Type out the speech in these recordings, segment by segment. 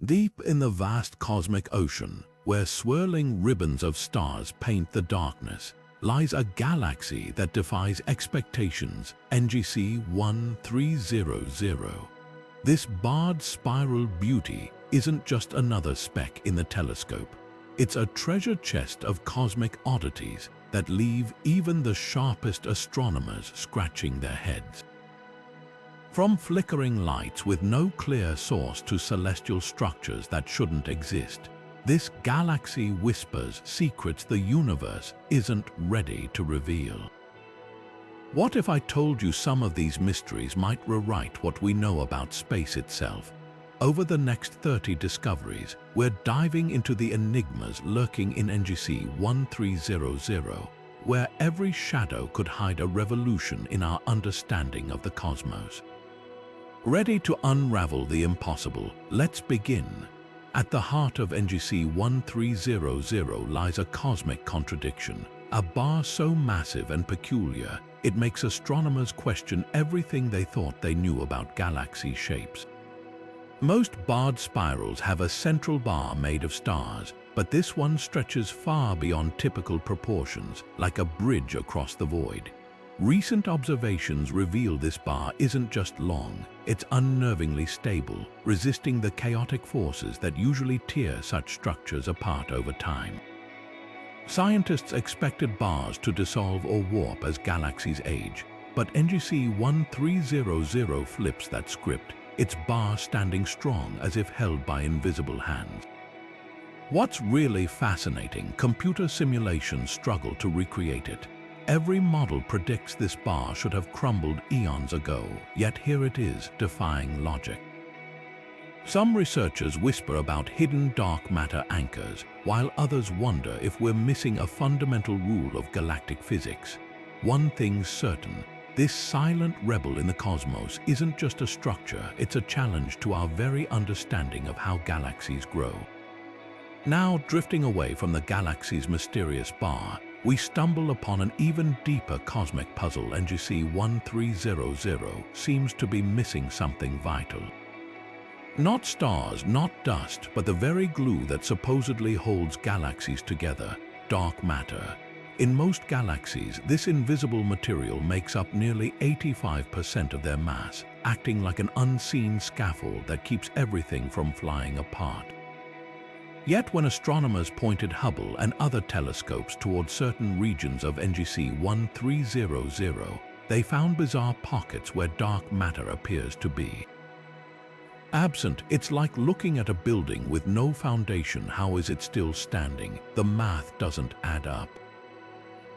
Deep in the vast cosmic ocean, where swirling ribbons of stars paint the darkness, lies a galaxy that defies expectations, NGC 1300. This barred spiral beauty isn't just another speck in the telescope. It's a treasure chest of cosmic oddities that leave even the sharpest astronomers scratching their heads. From flickering lights with no clear source to celestial structures that shouldn't exist, this galaxy whispers secrets the universe isn't ready to reveal. What if I told you some of these mysteries might rewrite what we know about space itself? Over the next 30 discoveries, we're diving into the enigmas lurking in NGC 1300, where every shadow could hide a revolution in our understanding of the cosmos. Ready to unravel the impossible, let's begin. At the heart of NGC 1300 lies a cosmic contradiction, a bar so massive and peculiar, it makes astronomers question everything they thought they knew about galaxy shapes. Most barred spirals have a central bar made of stars, but this one stretches far beyond typical proportions, like a bridge across the void. Recent observations reveal this bar isn't just long, it's unnervingly stable, resisting the chaotic forces that usually tear such structures apart over time. Scientists expected bars to dissolve or warp as galaxies age, but NGC 1300 flips that script, its bar standing strong as if held by invisible hands. What's really fascinating, computer simulations struggle to recreate it. Every model predicts this bar should have crumbled eons ago, yet here it is, defying logic. Some researchers whisper about hidden dark matter anchors, while others wonder if we're missing a fundamental rule of galactic physics. One thing's certain, this silent rebel in the cosmos isn't just a structure, it's a challenge to our very understanding of how galaxies grow. Now, drifting away from the galaxy's mysterious bar, we stumble upon an even deeper cosmic puzzle. NGC 1300 seems to be missing something vital. Not stars, not dust, but the very glue that supposedly holds galaxies together, dark matter. In most galaxies, this invisible material makes up nearly 85% of their mass, acting like an unseen scaffold that keeps everything from flying apart. Yet when astronomers pointed Hubble and other telescopes toward certain regions of NGC 1300, they found bizarre pockets where dark matter appears to be. Absent, it's like looking at a building with no foundation. How is it still standing? The math doesn't add up.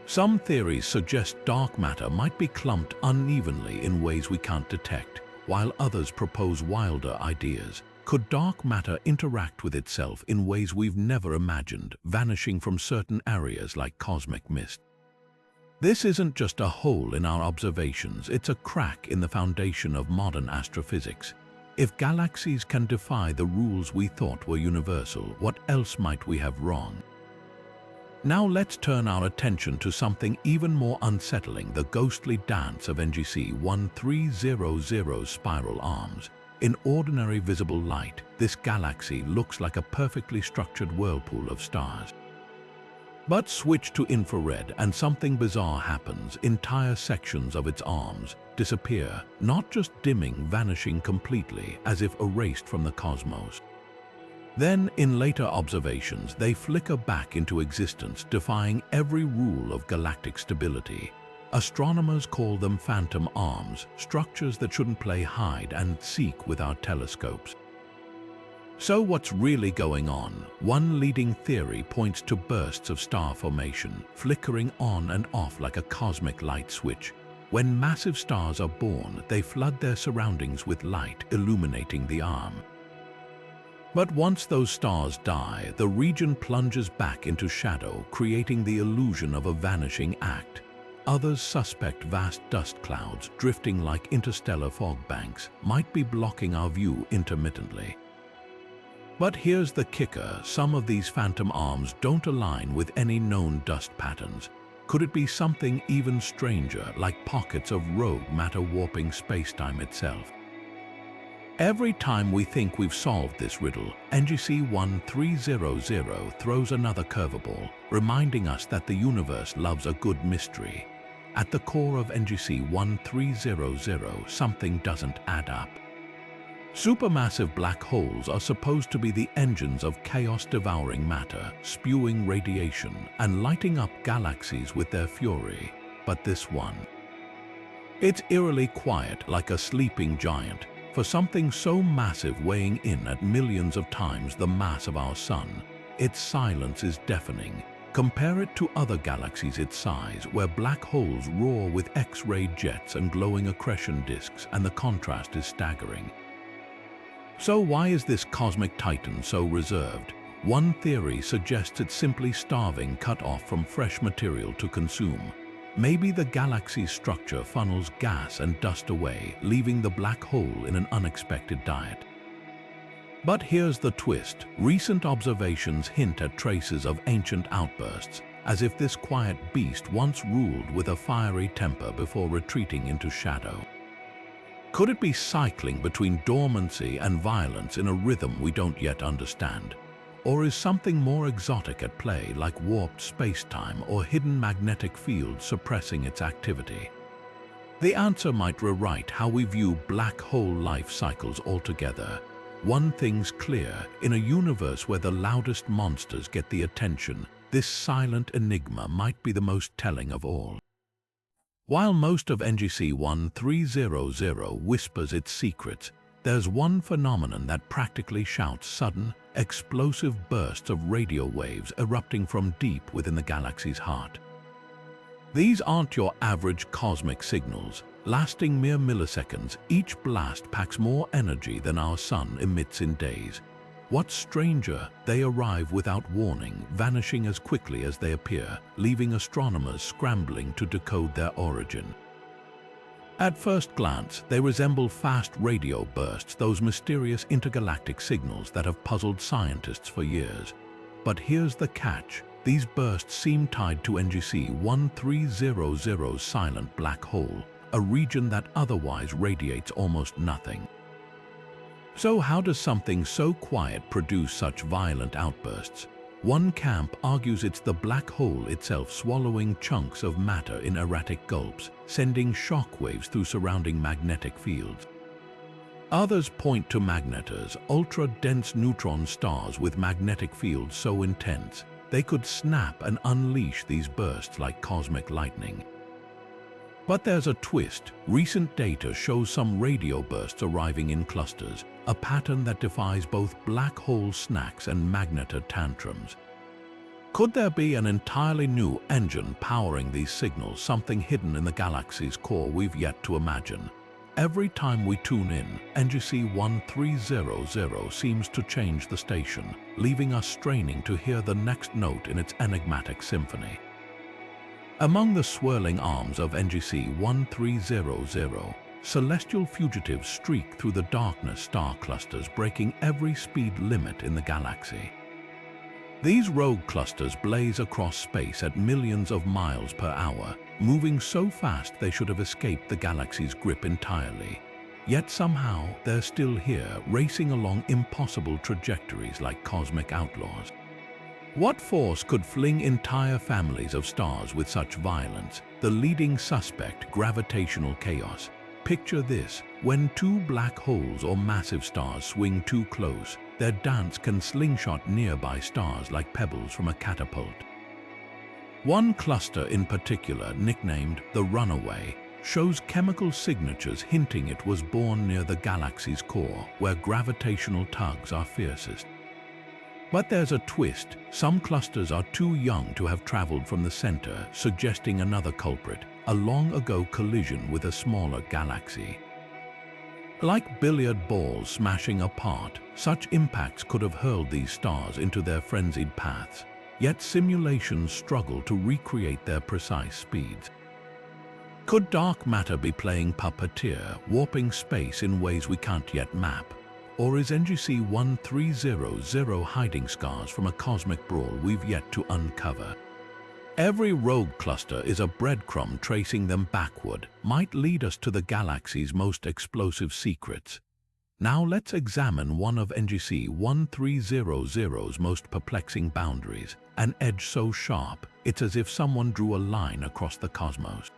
Some theories suggest dark matter might be clumped unevenly in ways we can't detect, while others propose wilder ideas. Could dark matter interact with itself in ways we've never imagined, vanishing from certain areas like cosmic mist? This isn't just a hole in our observations, it's a crack in the foundation of modern astrophysics. If galaxies can defy the rules we thought were universal, what else might we have wrong? Now let's turn our attention to something even more unsettling, the ghostly dance of NGC 1300's spiral arms. In ordinary visible light, this galaxy looks like a perfectly structured whirlpool of stars. But switch to infrared and something bizarre happens. Entire sections of its arms disappear, not just dimming, vanishing completely, as if erased from the cosmos. Then, in later observations, they flicker back into existence, defying every rule of galactic stability. Astronomers call them phantom arms, structures that shouldn't play hide and seek with our telescopes. So what's really going on? One leading theory points to bursts of star formation, flickering on and off like a cosmic light switch. When massive stars are born, they flood their surroundings with light, illuminating the arm. But once those stars die, the region plunges back into shadow, creating the illusion of a vanishing act. Others suspect vast dust clouds, drifting like interstellar fog banks, might be blocking our view intermittently. But here's the kicker, some of these phantom arms don't align with any known dust patterns. Could it be something even stranger, like pockets of rogue matter warping spacetime itself? Every time we think we've solved this riddle, NGC 1300 throws another curveball, reminding us that the universe loves a good mystery. At the core of NGC 1300, something doesn't add up. Supermassive black holes are supposed to be the engines of chaos-devouring matter, spewing radiation and lighting up galaxies with their fury. But this one, it's eerily quiet, like a sleeping giant. For something so massive, weighing in at millions of times the mass of our Sun, its silence is deafening. Compare it to other galaxies its size, where black holes roar with X-ray jets and glowing accretion disks, and the contrast is staggering. So why is this cosmic titan so reserved? One theory suggests it's simply starving, cut off from fresh material to consume. Maybe the galaxy's structure funnels gas and dust away, leaving the black hole in an unexpected diet. But here's the twist. Recent observations hint at traces of ancient outbursts, as if this quiet beast once ruled with a fiery temper before retreating into shadow. Could it be cycling between dormancy and violence in a rhythm we don't yet understand? Or is something more exotic at play, like warped space-time or hidden magnetic fields suppressing its activity? The answer might rewrite how we view black hole life cycles altogether. One thing's clear: in a universe where the loudest monsters get the attention, this silent enigma might be the most telling of all. While most of NGC 1300 whispers its secrets, there's one phenomenon that practically shouts: sudden, explosive bursts of radio waves erupting from deep within the galaxy's heart. These aren't your average cosmic signals, lasting mere milliseconds. Each blast packs more energy than our Sun emits in days. What's stranger, they arrive without warning, vanishing as quickly as they appear, leaving astronomers scrambling to decode their origin. At first glance, they resemble fast radio bursts, those mysterious intergalactic signals that have puzzled scientists for years. But here's the catch: these bursts seem tied to NGC 1300's silent black hole, a region that otherwise radiates almost nothing. So how does something so quiet produce such violent outbursts? One camp argues it's the black hole itself swallowing chunks of matter in erratic gulps, sending shockwaves through surrounding magnetic fields. Others point to magnetars, ultra-dense neutron stars with magnetic fields so intense they could snap and unleash these bursts like cosmic lightning. But there's a twist. Recent data shows some radio bursts arriving in clusters, a pattern that defies both black hole snacks and magnetar tantrums. Could there be an entirely new engine powering these signals, something hidden in the galaxy's core we've yet to imagine? Every time we tune in, NGC 1300 seems to change the station, leaving us straining to hear the next note in its enigmatic symphony. Among the swirling arms of NGC 1300, celestial fugitives streak through the darkness, star clusters breaking every speed limit in the galaxy. These rogue clusters blaze across space at millions of miles per hour, moving so fast they should have escaped the galaxy's grip entirely. Yet somehow they're still here, racing along impossible trajectories like cosmic outlaws. What force could fling entire families of stars with such violence? The leading suspect: gravitational chaos. Picture this: when two black holes or massive stars swing too close, their dance can slingshot nearby stars like pebbles from a catapult. One cluster in particular, nicknamed the Runaway, shows chemical signatures hinting it was born near the galaxy's core, where gravitational tugs are fiercest. But there's a twist. Some clusters are too young to have traveled from the center, suggesting another culprit: a long-ago collision with a smaller galaxy. Like billiard balls smashing apart, such impacts could have hurled these stars into their frenzied paths. Yet simulations struggle to recreate their precise speeds. Could dark matter be playing puppeteer, warping space in ways we can't yet map? Or is NGC 1300 hiding scars from a cosmic brawl we've yet to uncover? Every rogue cluster is a breadcrumb tracing them backward, might lead us to the galaxy's most explosive secrets. Now let's examine one of NGC 1300's most perplexing boundaries, an edge so sharp it's as if someone drew a line across the cosmos.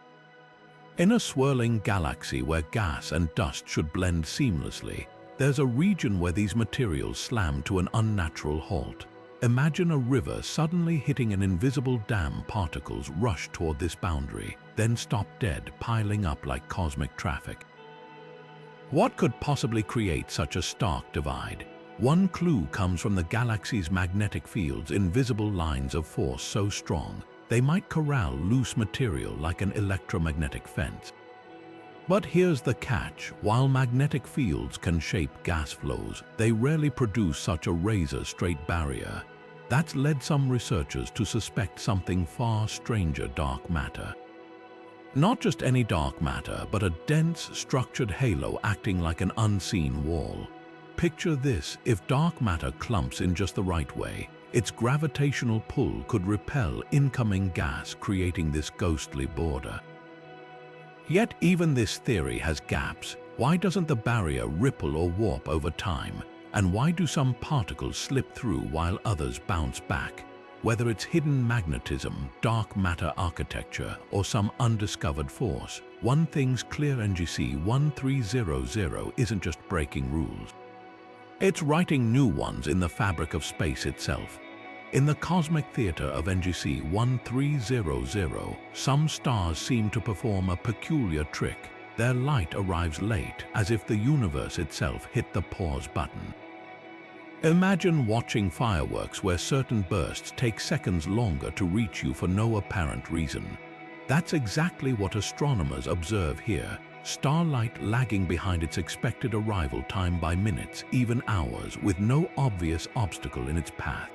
In a swirling galaxy where gas and dust should blend seamlessly, there's a region where these materials slam to an unnatural halt. Imagine a river suddenly hitting an invisible dam. Particles rush toward this boundary, then stop dead, piling up like cosmic traffic. What could possibly create such a stark divide? One clue comes from the galaxy's magnetic fields, invisible lines of force so strong they might corral loose material like an electromagnetic fence. But here's the catch: while magnetic fields can shape gas flows, they rarely produce such a razor-straight barrier. That's led some researchers to suspect something far stranger: dark matter. Not just any dark matter, but a dense, structured halo acting like an unseen wall. Picture this: if dark matter clumps in just the right way, its gravitational pull could repel incoming gas, creating this ghostly border. Yet even this theory has gaps. Why doesn't the barrier ripple or warp over time? And why do some particles slip through while others bounce back? Whether it's hidden magnetism, dark matter architecture, or some undiscovered force, one thing's clear: NGC 1300 isn't just breaking rules. It's writing new ones in the fabric of space itself. In the cosmic theater of NGC 1300, some stars seem to perform a peculiar trick. Their light arrives late, as if the universe itself hit the pause button. Imagine watching fireworks where certain bursts take seconds longer to reach you for no apparent reason. That's exactly what astronomers observe here: starlight lagging behind its expected arrival time by minutes, even hours, with no obvious obstacle in its path.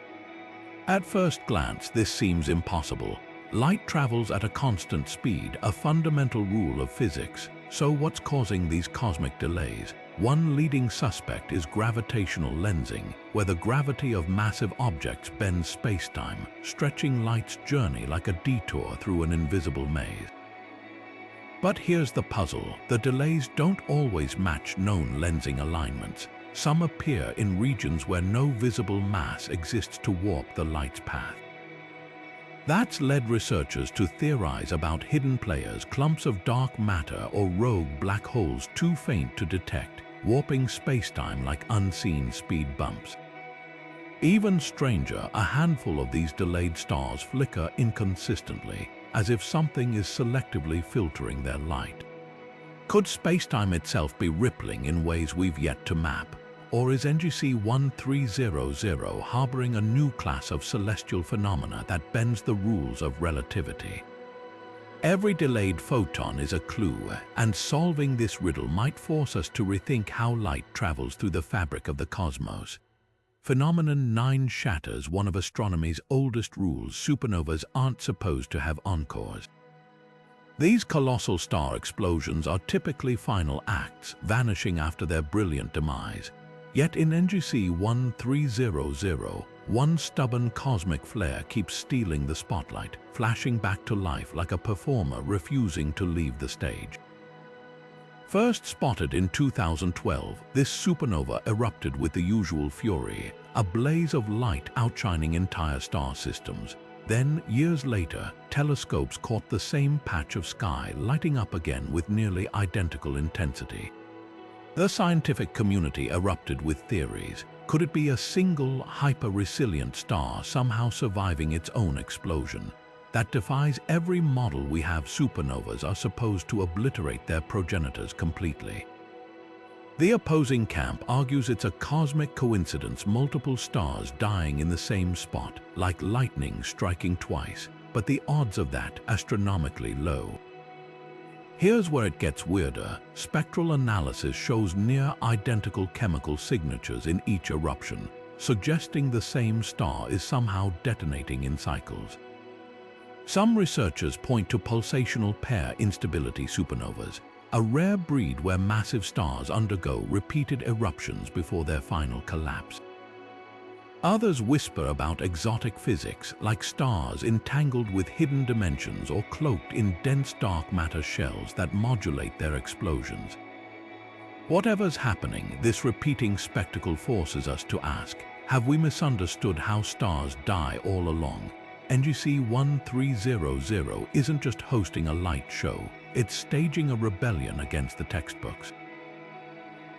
At first glance, this seems impossible. Light travels at a constant speed, a fundamental rule of physics. So what's causing these cosmic delays? One leading suspect is gravitational lensing, where the gravity of massive objects bends space-time, stretching light's journey like a detour through an invisible maze. But here's the puzzle: the delays don't always match known lensing alignments. Some appear in regions where no visible mass exists to warp the light's path. That's led researchers to theorize about hidden players, clumps of dark matter or rogue black holes too faint to detect, warping spacetime like unseen speed bumps. Even stranger, a handful of these delayed stars flicker inconsistently, as if something is selectively filtering their light. Could spacetime itself be rippling in ways we've yet to map? Or is NGC 1300 harboring a new class of celestial phenomena that bends the rules of relativity? Every delayed photon is a clue, and solving this riddle might force us to rethink how light travels through the fabric of the cosmos. Phenomenon 9 shatters one of astronomy's oldest rules: supernovas aren't supposed to have encores. These colossal star explosions are typically final acts, vanishing after their brilliant demise. Yet in NGC 1300, one stubborn cosmic flare keeps stealing the spotlight, flashing back to life like a performer refusing to leave the stage. First spotted in 2012, this supernova erupted with the usual fury, a blaze of light outshining entire star systems. Then, years later, telescopes caught the same patch of sky lighting up again with nearly identical intensity. The scientific community erupted with theories. Could it be a single, hyper-resilient star somehow surviving its own explosion? That defies every model we have. Supernovas are supposed to obliterate their progenitors completely. The opposing camp argues it's a cosmic coincidence, multiple stars dying in the same spot, like lightning striking twice, but the odds of that astronomically low. Here's where it gets weirder. Spectral analysis shows near-identical chemical signatures in each eruption, suggesting the same star is somehow detonating in cycles. Some researchers point to pulsational pair instability supernovas, a rare breed where massive stars undergo repeated eruptions before their final collapse. Others whisper about exotic physics, like stars entangled with hidden dimensions or cloaked in dense dark matter shells that modulate their explosions. Whatever's happening, this repeating spectacle forces us to ask, have we misunderstood how stars die all along? NGC 1300 isn't just hosting a light show, it's staging a rebellion against the textbooks.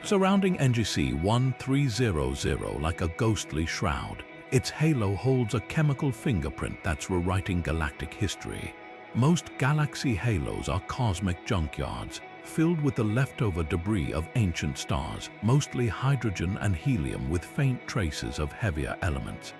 Surrounding NGC 1300 like a ghostly shroud, its halo holds a chemical fingerprint that's rewriting galactic history. Most galaxy halos are cosmic junkyards, filled with the leftover debris of ancient stars, mostly hydrogen and helium with faint traces of heavier elements.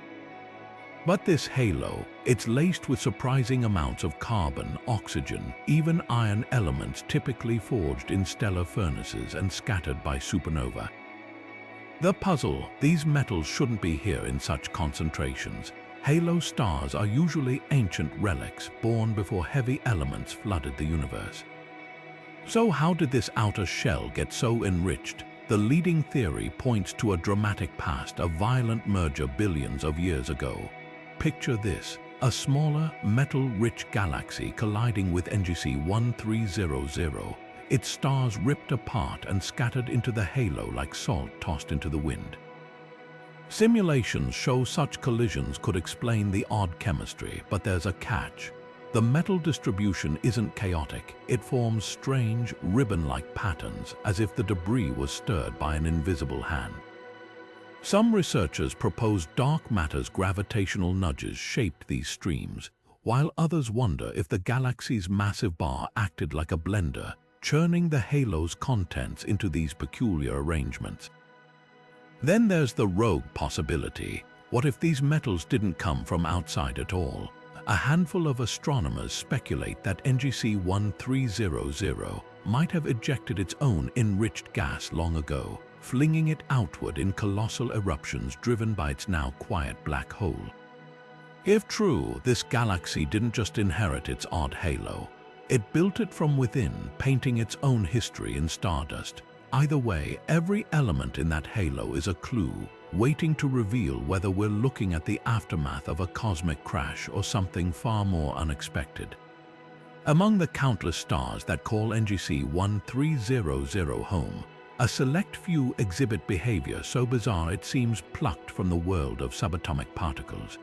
But this halo, it's laced with surprising amounts of carbon, oxygen, even iron elements typically forged in stellar furnaces and scattered by supernova. The puzzle, these metals shouldn't be here in such concentrations. Halo stars are usually ancient relics born before heavy elements flooded the universe. So how did this outer shell get so enriched? The leading theory points to a dramatic past, a violent merger billions of years ago. Picture this, a smaller, metal-rich galaxy colliding with NGC 1300. Its stars ripped apart and scattered into the halo like salt tossed into the wind. Simulations show such collisions could explain the odd chemistry, but there's a catch. The metal distribution isn't chaotic. It forms strange, ribbon-like patterns, as if the debris was stirred by an invisible hand. Some researchers propose dark matter's gravitational nudges shaped these streams, while others wonder if the galaxy's massive bar acted like a blender, churning the halo's contents into these peculiar arrangements. Then there's the rogue possibility. What if these metals didn't come from outside at all? A handful of astronomers speculate that NGC 1300 might have ejected its own enriched gas long ago, flinging it outward in colossal eruptions driven by its now quiet black hole. If true, this galaxy didn't just inherit its odd halo. It built it from within, painting its own history in stardust. Either way, every element in that halo is a clue, waiting to reveal whether we're looking at the aftermath of a cosmic crash or something far more unexpected. Among the countless stars that call NGC 1300 home, a select few exhibit behavior so bizarre it seems plucked from the world of subatomic particles.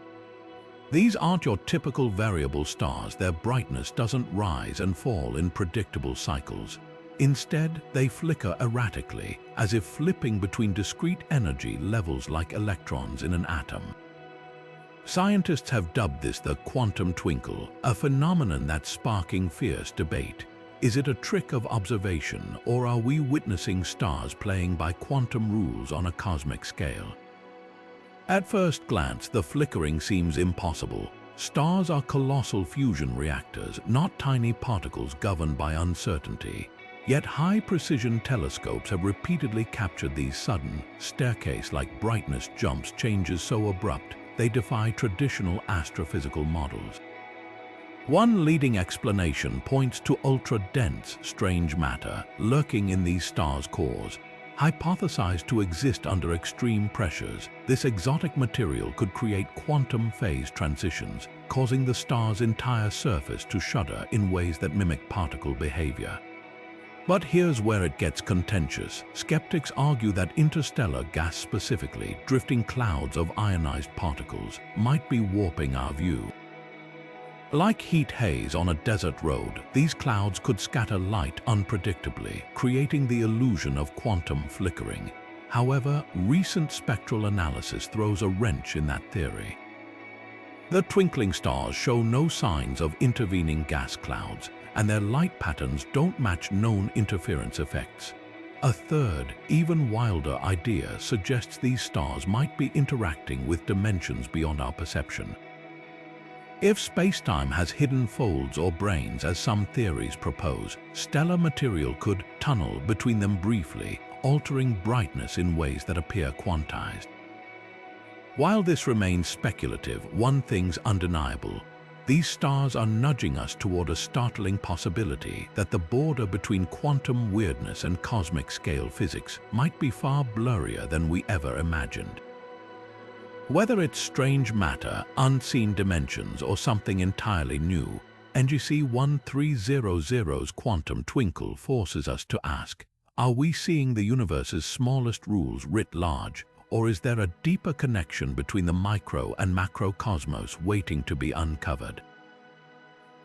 These aren't your typical variable stars. Their brightness doesn't rise and fall in predictable cycles. Instead, they flicker erratically, as if flipping between discrete energy levels like electrons in an atom. Scientists have dubbed this the quantum twinkle, a phenomenon that's sparking fierce debate. Is it a trick of observation, or are we witnessing stars playing by quantum rules on a cosmic scale? At first glance, the flickering seems impossible. Stars are colossal fusion reactors, not tiny particles governed by uncertainty. Yet high-precision telescopes have repeatedly captured these sudden, staircase-like brightness jumps, changes so abrupt they defy traditional astrophysical models. One leading explanation points to ultra-dense, strange matter lurking in these stars' cores. Hypothesized to exist under extreme pressures, this exotic material could create quantum phase transitions, causing the star's entire surface to shudder in ways that mimic particle behavior. But here's where it gets contentious. Skeptics argue that interstellar gas, specifically drifting clouds of ionized particles, might be warping our view. Like heat haze on a desert road, these clouds could scatter light unpredictably, creating the illusion of quantum flickering. However, recent spectral analysis throws a wrench in that theory. The twinkling stars show no signs of intervening gas clouds, and their light patterns don't match known interference effects. A third, even wilder idea suggests these stars might be interacting with dimensions beyond our perception. If space-time has hidden folds or brains, as some theories propose, stellar material could tunnel between them briefly, altering brightness in ways that appear quantized. While this remains speculative, one thing's undeniable. These stars are nudging us toward a startling possibility that the border between quantum weirdness and cosmic scale physics might be far blurrier than we ever imagined. Whether it's strange matter, unseen dimensions, or something entirely new, NGC 1300's quantum twinkle forces us to ask, Are we seeing the universe's smallest rules writ large, or is there a deeper connection between the micro and macrocosmos waiting to be uncovered?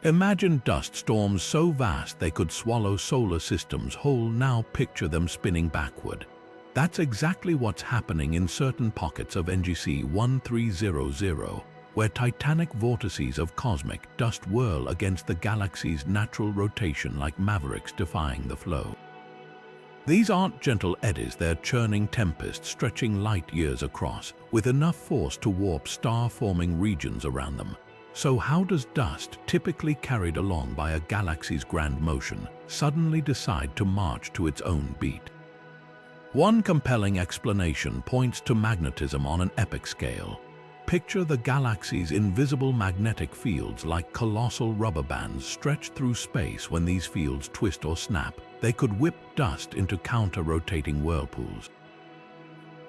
Imagine dust storms so vast they could swallow solar systems whole. Now picture them spinning backward. That's exactly what's happening in certain pockets of NGC 1300, where titanic vortices of cosmic dust whirl against the galaxy's natural rotation like mavericks defying the flow. These aren't gentle eddies, they're churning tempests stretching light years across, with enough force to warp star-forming regions around them. So how does dust, typically carried along by a galaxy's grand motion, suddenly decide to march to its own beat? One compelling explanation points to magnetism on an epic scale. Picture the galaxy's invisible magnetic fields like colossal rubber bands stretched through space. When these fields twist or snap, they could whip dust into counter-rotating whirlpools.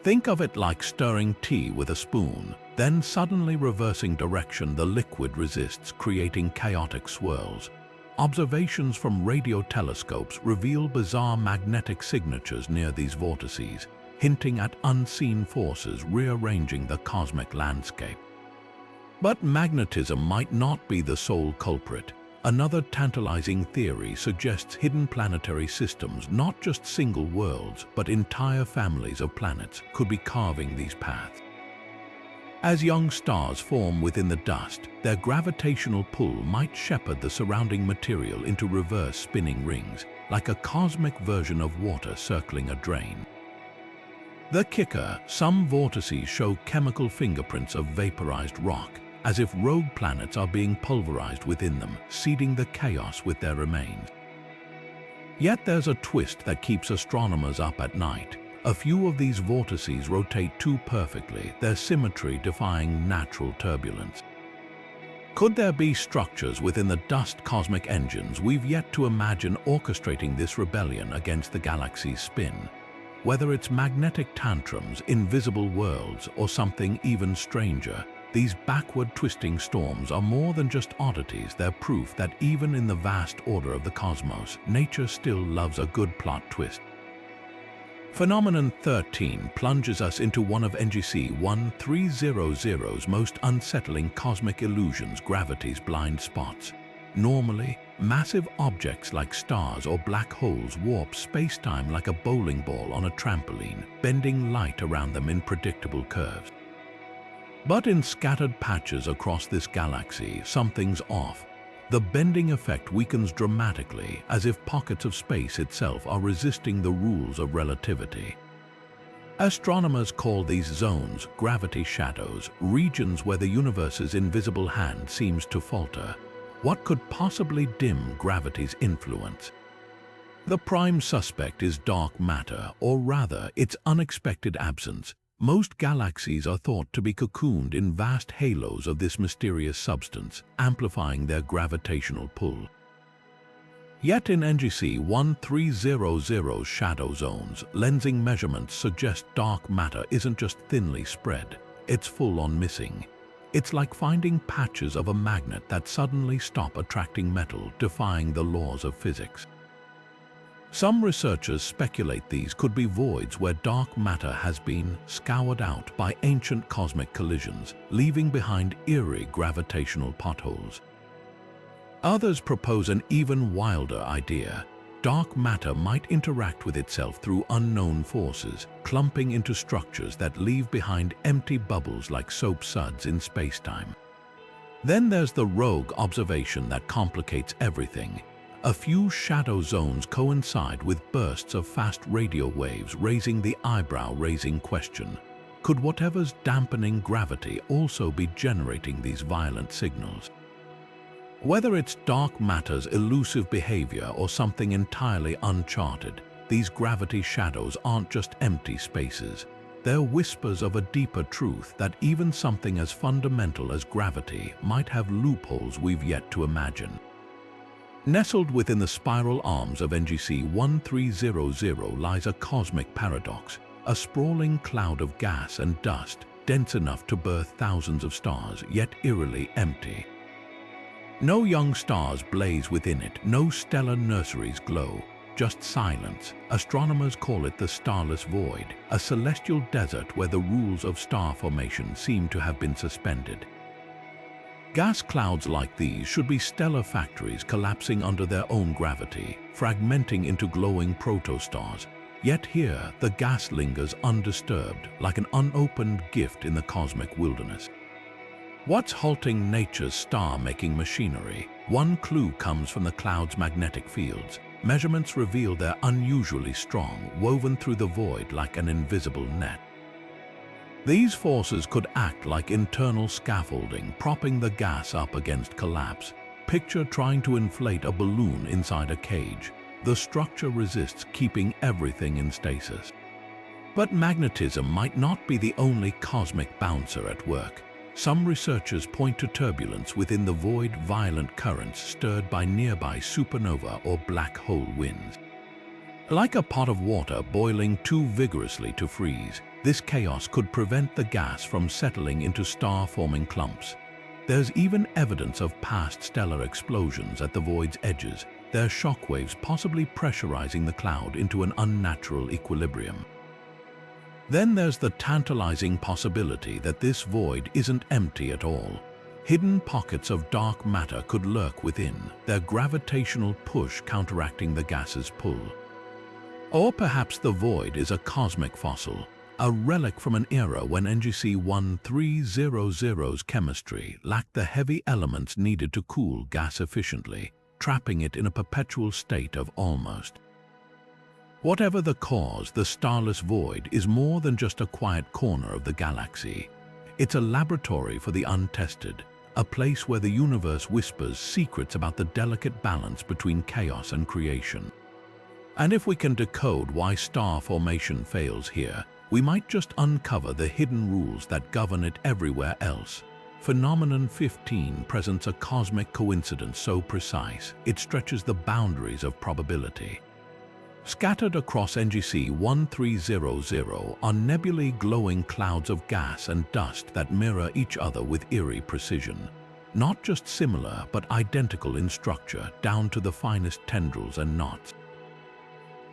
Think of it like stirring tea with a spoon, then suddenly reversing direction. The liquid resists, creating chaotic swirls. Observations from radio telescopes reveal bizarre magnetic signatures near these vortices, hinting at unseen forces rearranging the cosmic landscape. But magnetism might not be the sole culprit. Another tantalizing theory suggests hidden planetary systems, not just single worlds, but entire families of planets, could be carving these paths. As young stars form within the dust, their gravitational pull might shepherd the surrounding material into reverse spinning rings, like a cosmic version of water circling a drain. The kicker: some vortices show chemical fingerprints of vaporized rock, as if rogue planets are being pulverized within them, seeding the chaos with their remains. Yet there's a twist that keeps astronomers up at night. A few of these vortices rotate too perfectly, their symmetry defying natural turbulence. Could there be structures within the dust cosmic engines we've yet to imagine orchestrating this rebellion against the galaxy's spin? Whether it's magnetic tantrums, invisible worlds, or something even stranger, these backward twisting storms are more than just oddities. They're proof that even in the vast order of the cosmos, nature still loves a good plot twist. Phenomenon 13 plunges us into one of NGC 1300's most unsettling cosmic illusions: gravity's blind spots. Normally, massive objects like stars or black holes warp space-time like a bowling ball on a trampoline, bending light around them in predictable curves. But in scattered patches across this galaxy, something's off. The bending effect weakens dramatically, as if pockets of space itself are resisting the rules of relativity. Astronomers call these zones gravity shadows, regions where the universe's invisible hand seems to falter. What could possibly dim gravity's influence? The prime suspect is dark matter, or rather, its unexpected absence. Most galaxies are thought to be cocooned in vast halos of this mysterious substance, amplifying their gravitational pull. Yet in NGC 1300's shadow zones, lensing measurements suggest dark matter isn't just thinly spread, it's full-on missing. It's like finding patches of a magnet that suddenly stop attracting metal, defying the laws of physics. Some researchers speculate these could be voids where dark matter has been scoured out by ancient cosmic collisions, leaving behind eerie gravitational potholes. Others propose an even wilder idea. Dark matter might interact with itself through unknown forces, clumping into structures that leave behind empty bubbles like soap suds in spacetime. Then there's the rogue observation that complicates everything. A few shadow zones coincide with bursts of fast radio waves, raising the eyebrow-raising question: could whatever's dampening gravity also be generating these violent signals? Whether it's dark matter's elusive behavior or something entirely uncharted, these gravity shadows aren't just empty spaces. They're whispers of a deeper truth, that even something as fundamental as gravity might have loopholes we've yet to imagine. Nestled within the spiral arms of NGC 1300 lies a cosmic paradox, a sprawling cloud of gas and dust, dense enough to birth thousands of stars, yet eerily empty. No young stars blaze within it, no stellar nurseries glow, just silence. Astronomers call it the starless void, a celestial desert where the rules of star formation seem to have been suspended. Gas clouds like these should be stellar factories collapsing under their own gravity, fragmenting into glowing protostars. Yet here, the gas lingers undisturbed, like an unopened gift in the cosmic wilderness. What's halting nature's star-making machinery? One clue comes from the cloud's magnetic fields. Measurements reveal they're unusually strong, woven through the void like an invisible net. These forces could act like internal scaffolding, propping the gas up against collapse. Picture trying to inflate a balloon inside a cage. The structure resists, keeping everything in stasis. But magnetism might not be the only cosmic bouncer at work. Some researchers point to turbulence within the void, violent currents stirred by nearby supernova or black hole winds. Like a pot of water boiling too vigorously to freeze, this chaos could prevent the gas from settling into star-forming clumps. There's even evidence of past stellar explosions at the void's edges, their shockwaves possibly pressurizing the cloud into an unnatural equilibrium. Then there's the tantalizing possibility that this void isn't empty at all. Hidden pockets of dark matter could lurk within, their gravitational push counteracting the gas's pull. Or perhaps the void is a cosmic fossil, a relic from an era when NGC 1300's chemistry lacked the heavy elements needed to cool gas efficiently, trapping it in a perpetual state of almost. Whatever the cause, the starless void is more than just a quiet corner of the galaxy. It's a laboratory for the untested, a place where the universe whispers secrets about the delicate balance between chaos and creation. And if we can decode why star formation fails here, we might just uncover the hidden rules that govern it everywhere else. Phenomenon 15 presents a cosmic coincidence so precise, it stretches the boundaries of probability. Scattered across NGC 1300 are nebulae glowing clouds of gas and dust that mirror each other with eerie precision. Not just similar, but identical in structure, down to the finest tendrils and knots.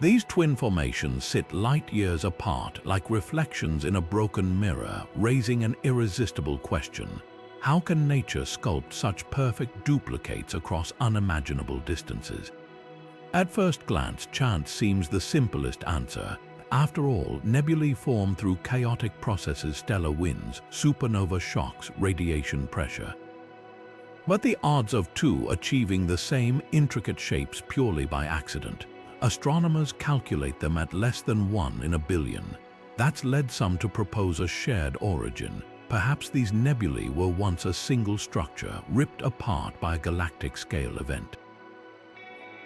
These twin formations sit light years apart, like reflections in a broken mirror, raising an irresistible question. How can nature sculpt such perfect duplicates across unimaginable distances? At first glance, chance seems the simplest answer. After all, nebulae form through chaotic processes: stellar winds, supernova shocks, radiation pressure. But the odds of two achieving the same intricate shapes purely by accident. Astronomers calculate them at less than 1 in a billion. That's led some to propose a shared origin. Perhaps these nebulae were once a single structure, ripped apart by a galactic-scale event.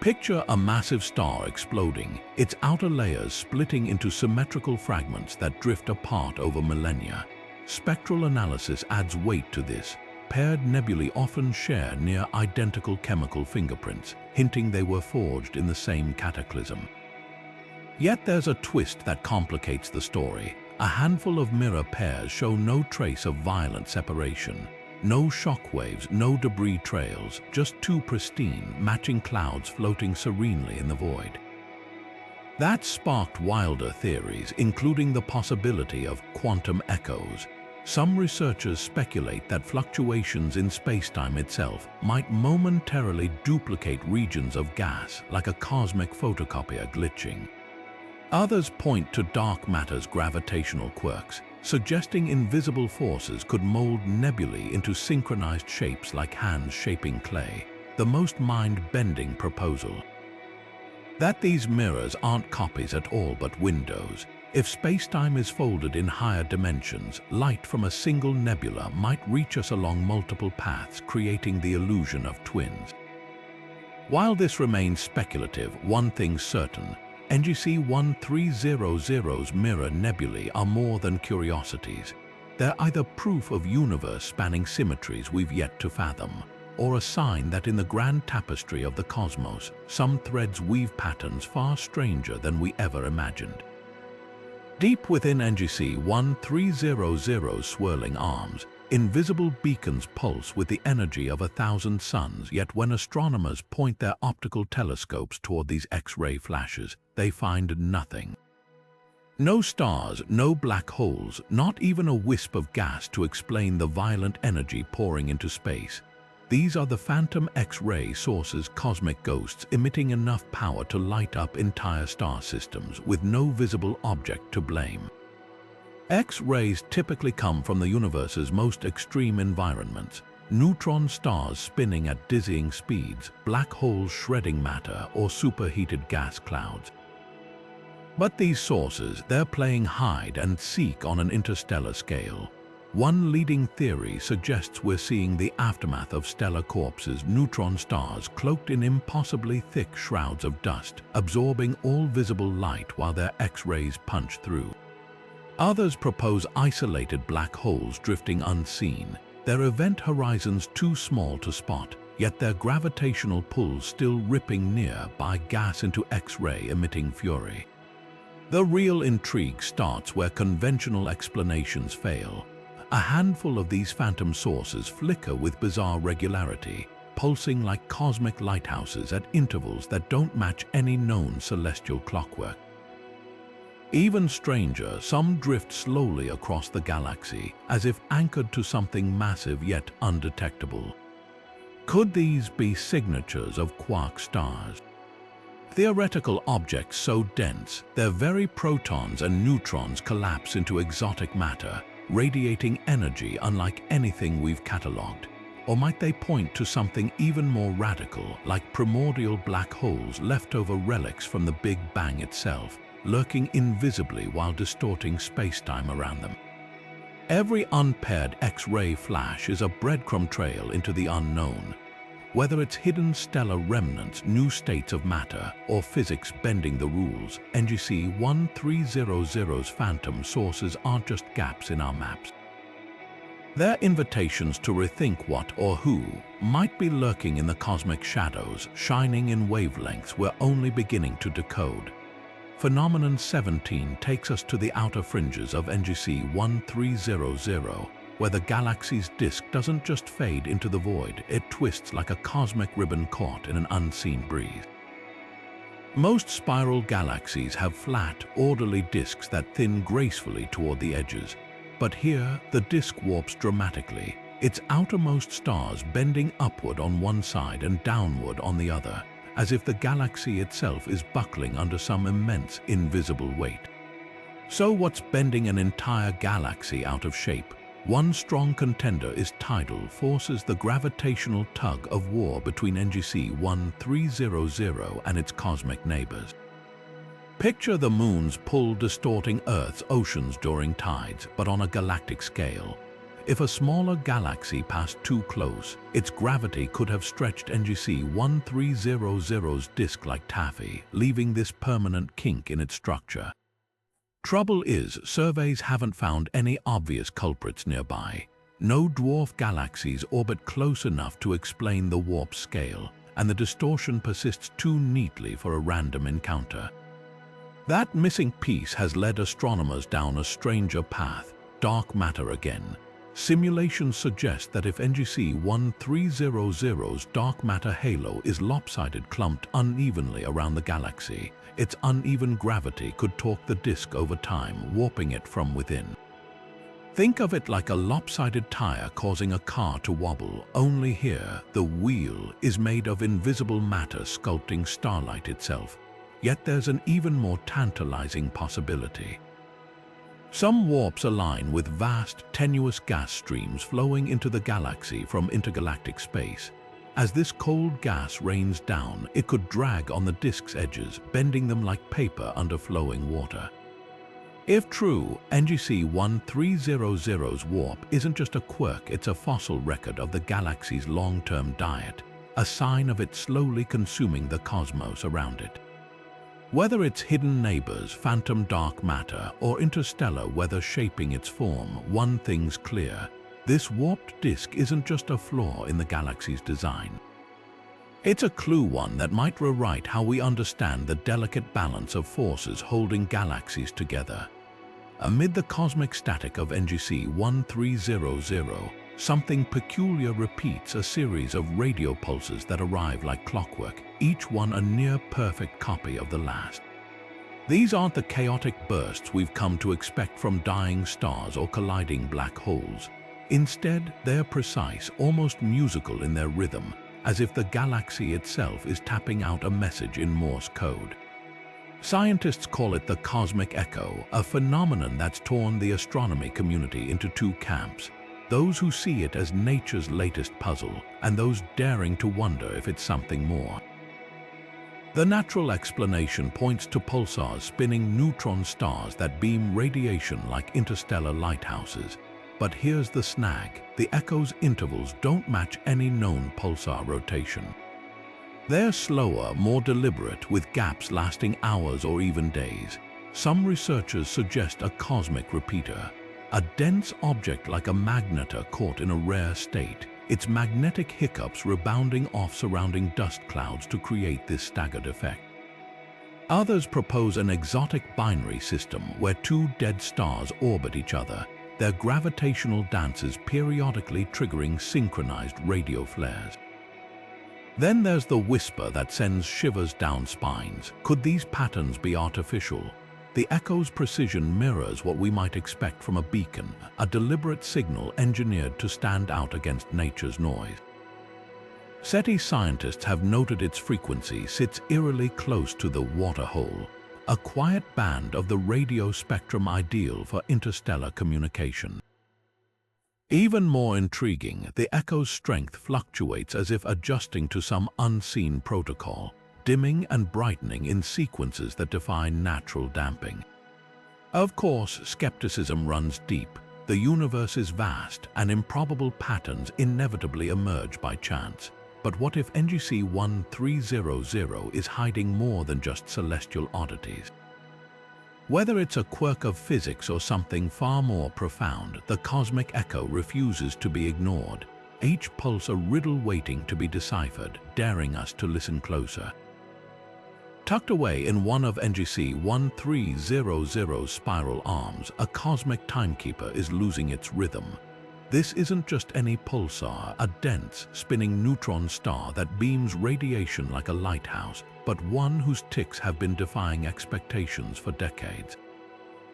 Picture a massive star exploding, its outer layers splitting into symmetrical fragments that drift apart over millennia. Spectral analysis adds weight to this. Paired nebulae often share near-identical chemical fingerprints, hinting they were forged in the same cataclysm. Yet there's a twist that complicates the story. A handful of mirror pairs show no trace of violent separation. No shockwaves, no debris trails, just two pristine, matching clouds floating serenely in the void. That sparked wilder theories, including the possibility of quantum echoes. Some researchers speculate that fluctuations in spacetime itself might momentarily duplicate regions of gas, like a cosmic photocopier glitching. Others point to dark matter's gravitational quirks, suggesting invisible forces could mold nebulae into synchronized shapes like hands shaping clay, the most mind-bending proposal. That these mirrors aren't copies at all but windows. If spacetime is folded in higher dimensions, light from a single nebula might reach us along multiple paths, creating the illusion of twins. While this remains speculative, one thing's certain: NGC 1300's mirror nebulae are more than curiosities. They're either proof of universe-spanning symmetries we've yet to fathom, or a sign that in the grand tapestry of the cosmos, some threads weave patterns far stranger than we ever imagined. Deep within NGC 1300's swirling arms, Invisible beacons pulse with the energy of 1,000 suns, yet when astronomers point their optical telescopes toward these X-ray flashes, they find nothing. No stars, no black holes, not even a wisp of gas to explain the violent energy pouring into space. These are the phantom X-ray sources, cosmic ghosts emitting enough power to light up entire star systems with no visible object to blame. X-rays typically come from the universe's most extreme environments: neutron stars spinning at dizzying speeds, black holes shredding matter, or superheated gas clouds. But these sources, they're playing hide and seek on an interstellar scale. One leading theory suggests we're seeing the aftermath of stellar corpses, neutron stars cloaked in impossibly thick shrouds of dust, absorbing all visible light while their X-rays punch through. Others propose isolated black holes drifting unseen, their event horizons too small to spot, yet their gravitational pull still ripping nearby gas into X-ray emitting fury. The real intrigue starts where conventional explanations fail. A handful of these phantom sources flicker with bizarre regularity, pulsing like cosmic lighthouses at intervals that don't match any known celestial clockwork. Even stranger, some drift slowly across the galaxy, as if anchored to something massive yet undetectable. Could these be signatures of quark stars? Theoretical objects so dense, their very protons and neutrons collapse into exotic matter, radiating energy unlike anything we've catalogued. Or might they point to something even more radical, like primordial black holes, leftover relics from the Big Bang itself, lurking invisibly while distorting space-time around them? Every unpaired X-ray flash is a breadcrumb trail into the unknown. Whether it's hidden stellar remnants, new states of matter, or physics bending the rules, NGC 1300's phantom sources aren't just gaps in our maps. They're invitations to rethink what or who might be lurking in the cosmic shadows, shining in wavelengths we're only beginning to decode. Phenomenon 17 takes us to the outer fringes of NGC 1300, where the galaxy's disk doesn't just fade into the void, it twists like a cosmic ribbon caught in an unseen breeze. Most spiral galaxies have flat, orderly disks that thin gracefully toward the edges. But here, the disk warps dramatically, its outermost stars bending upward on one side and downward on the other, as if the galaxy itself is buckling under some immense, invisible weight. So what's bending an entire galaxy out of shape? One strong contender is tidal forces, the gravitational tug of war between NGC 1300 and its cosmic neighbors. Picture the moon's pull distorting Earth's oceans during tides, but on a galactic scale. If a smaller galaxy passed too close, its gravity could have stretched NGC 1300's disk like taffy, leaving this permanent kink in its structure. Trouble is, surveys haven't found any obvious culprits nearby. No dwarf galaxies orbit close enough to explain the warp scale, and the distortion persists too neatly for a random encounter. That missing piece has led astronomers down a stranger path: dark matter again. Simulations suggest that if NGC 1300's dark matter halo is lopsided, clumped unevenly around the galaxy, its uneven gravity could torque the disk over time, warping it from within. Think of it like a lopsided tire causing a car to wobble, only here the wheel is made of invisible matter sculpting starlight itself. Yet there's an even more tantalizing possibility. Some warps align with vast, tenuous gas streams flowing into the galaxy from intergalactic space. As this cold gas rains down, it could drag on the disk's edges, bending them like paper under flowing water. If true, NGC 1300's warp isn't just a quirk, it's a fossil record of the galaxy's long-term diet, a sign of it slowly consuming the cosmos around it. Whether it's hidden neighbors, phantom dark matter, or interstellar weather shaping its form, one thing's clear: this warped disk isn't just a flaw in the galaxy's design. It's a clue, one that might rewrite how we understand the delicate balance of forces holding galaxies together. Amid the cosmic static of NGC 1300, something peculiar repeats, a series of radio pulses that arrive like clockwork, each one a near-perfect copy of the last. These aren't the chaotic bursts we've come to expect from dying stars or colliding black holes. Instead, they're precise, almost musical in their rhythm, as if the galaxy itself is tapping out a message in Morse code. Scientists call it the cosmic echo, a phenomenon that's torn the astronomy community into two camps: those who see it as nature's latest puzzle, and those daring to wonder if it's something more. The natural explanation points to pulsars spinning neutron stars that beam radiation like interstellar lighthouses. But here's the snag: the echo's intervals don't match any known pulsar rotation. They're slower, more deliberate, with gaps lasting hours or even days. Some researchers suggest a cosmic repeater, a dense object like a magnetar caught in a rare state, its magnetic hiccups rebounding off surrounding dust clouds to create this staggered effect. Others propose an exotic binary system where two dead stars orbit each other, their gravitational dances periodically triggering synchronized radio flares. Then there's the whisper that sends shivers down spines. Could these patterns be artificial? The echo's precision mirrors what we might expect from a beacon, a deliberate signal engineered to stand out against nature's noise. SETI scientists have noted its frequency sits eerily close to the water hole, a quiet band of the radio spectrum ideal for interstellar communication. Even more intriguing, the echo's strength fluctuates as if adjusting to some unseen protocol, dimming and brightening in sequences that defy natural damping. Of course, skepticism runs deep. The universe is vast, and improbable patterns inevitably emerge by chance. But what if NGC 1300 is hiding more than just celestial oddities? Whether it's a quirk of physics or something far more profound, the cosmic echo refuses to be ignored, each pulse a riddle waiting to be deciphered, daring us to listen closer. Tucked away in one of NGC 1300's spiral arms, a cosmic timekeeper is losing its rhythm. This isn't just any pulsar, a dense, spinning neutron star that beams radiation like a lighthouse, but one whose ticks have been defying expectations for decades.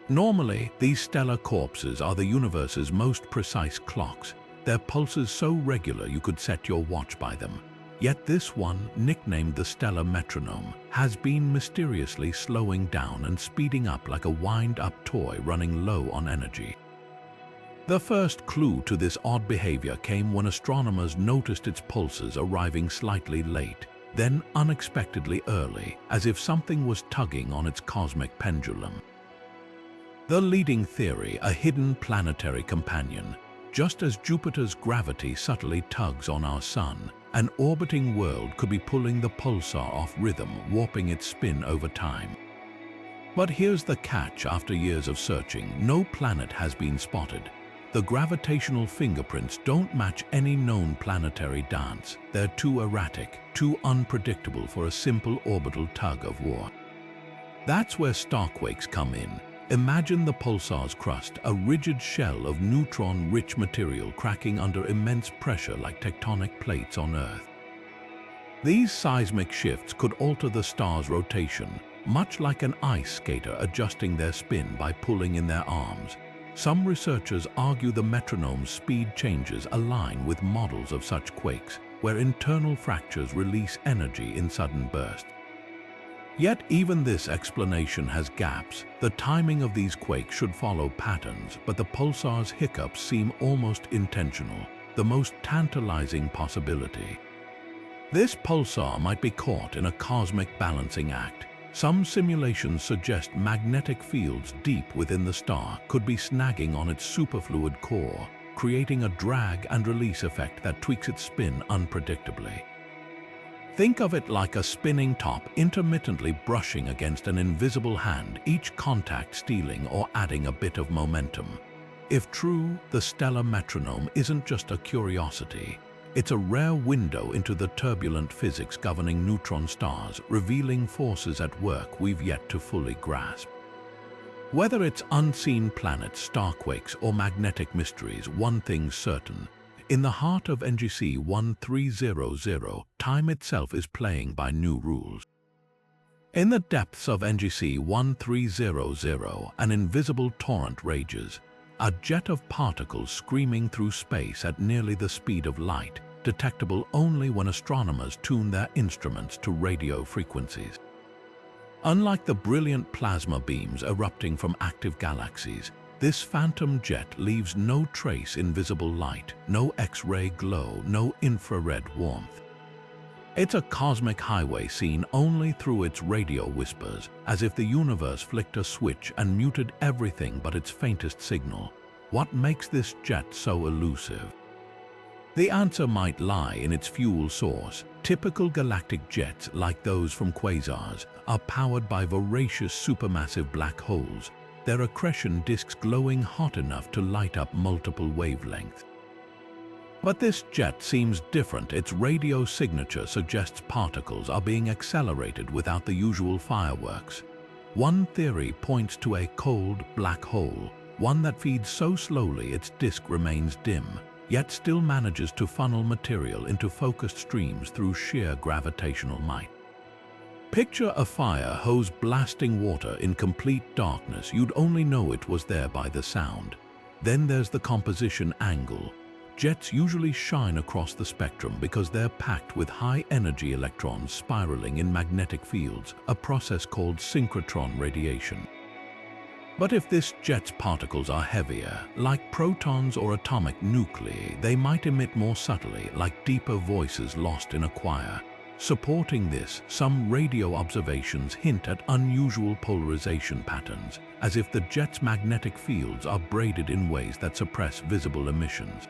Normally, these stellar corpses are the universe's most precise clocks, their pulses so regular you could set your watch by them. Yet this one, nicknamed the stellar metronome, has been mysteriously slowing down and speeding up like a wind-up toy running low on energy. The first clue to this odd behavior came when astronomers noticed its pulses arriving slightly late, then unexpectedly early, as if something was tugging on its cosmic pendulum. The leading theory, a hidden planetary companion. Just as Jupiter's gravity subtly tugs on our Sun, an orbiting world could be pulling the pulsar off rhythm, warping its spin over time. But here's the catch: after years of searching, no planet has been spotted. The gravitational fingerprints don't match any known planetary dance. They're too erratic, too unpredictable for a simple orbital tug of war. That's where starquakes come in. Imagine the pulsar's crust, a rigid shell of neutron-rich material cracking under immense pressure like tectonic plates on Earth. These seismic shifts could alter the star's rotation, much like an ice skater adjusting their spin by pulling in their arms. Some researchers argue the metronome's speed changes align with models of such quakes, where internal fractures release energy in sudden bursts. Yet even this explanation has gaps. The timing of these quakes should follow patterns, but the pulsar's hiccups seem almost intentional, the most tantalizing possibility. This pulsar might be caught in a cosmic balancing act. Some simulations suggest magnetic fields deep within the star could be snagging on its superfluid core, creating a drag and release effect that tweaks its spin unpredictably. Think of it like a spinning top intermittently brushing against an invisible hand, each contact stealing or adding a bit of momentum. If true, the stellar metronome isn't just a curiosity. It's a rare window into the turbulent physics governing neutron stars, revealing forces at work we've yet to fully grasp. Whether it's unseen planets, starquakes, or magnetic mysteries, one thing's certain. In the heart of NGC 1300, time itself is playing by new rules. In the depths of NGC 1300, an invisible torrent rages, a jet of particles screaming through space at nearly the speed of light, detectable only when astronomers tune their instruments to radio frequencies. Unlike the brilliant plasma beams erupting from active galaxies, this phantom jet leaves no trace in visible light, no X-ray glow, no infrared warmth. It's a cosmic highway seen only through its radio whispers, as if the universe flicked a switch and muted everything but its faintest signal. What makes this jet so elusive? The answer might lie in its fuel source. Typical galactic jets, like those from quasars, are powered by voracious supermassive black holes, their accretion disks glowing hot enough to light up multiple wavelengths. But this jet seems different. Its radio signature suggests particles are being accelerated without the usual fireworks. One theory points to a cold black hole, one that feeds so slowly its disk remains dim, yet still manages to funnel material into focused streams through sheer gravitational might. Picture a fire hose blasting water in complete darkness. You'd only know it was there by the sound. Then there's the composition angle. Jets usually shine across the spectrum because they're packed with high-energy electrons spiraling in magnetic fields, a process called synchrotron radiation. But if this jet's particles are heavier, like protons or atomic nuclei, they might emit more subtly, like deeper voices lost in a choir. Supporting this, some radio observations hint at unusual polarization patterns, as if the jet's magnetic fields are braided in ways that suppress visible emissions.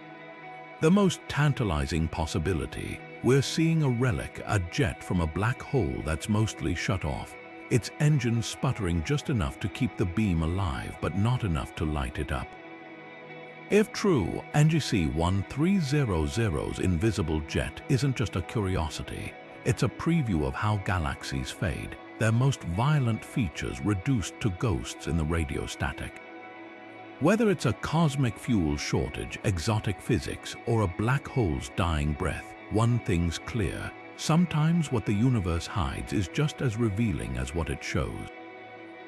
The most tantalizing possibility, we're seeing a relic, a jet from a black hole that's mostly shut off, its engines sputtering just enough to keep the beam alive but not enough to light it up. If true, NGC 1300's invisible jet isn't just a curiosity, it's a preview of how galaxies fade, their most violent features reduced to ghosts in the radio static. Whether it's a cosmic fuel shortage, exotic physics, or a black hole's dying breath, one thing's clear: sometimes what the universe hides is just as revealing as what it shows.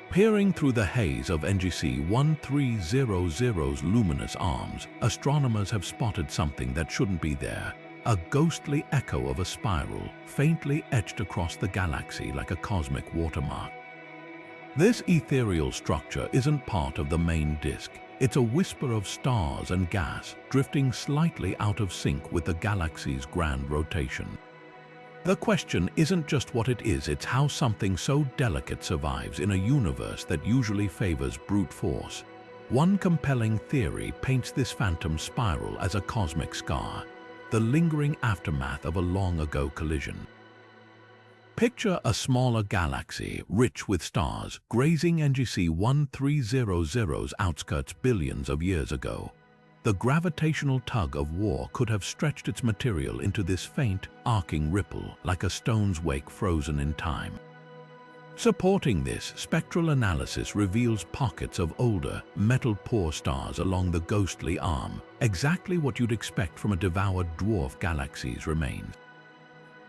Peering through the haze of NGC 1300's luminous arms, astronomers have spotted something that shouldn't be there: a ghostly echo of a spiral, faintly etched across the galaxy like a cosmic watermark. This ethereal structure isn't part of the main disk. It's a whisper of stars and gas, drifting slightly out of sync with the galaxy's grand rotation. The question isn't just what it is, it's how something so delicate survives in a universe that usually favors brute force. One compelling theory paints this phantom spiral as a cosmic scar, the lingering aftermath of a long-ago collision. Picture a smaller galaxy, rich with stars, grazing NGC 1300's outskirts billions of years ago. The gravitational tug of war could have stretched its material into this faint, arcing ripple, like a stone's wake frozen in time. Supporting this, spectral analysis reveals pockets of older, metal-poor stars along the ghostly arm, exactly what you'd expect from a devoured dwarf galaxy's remains.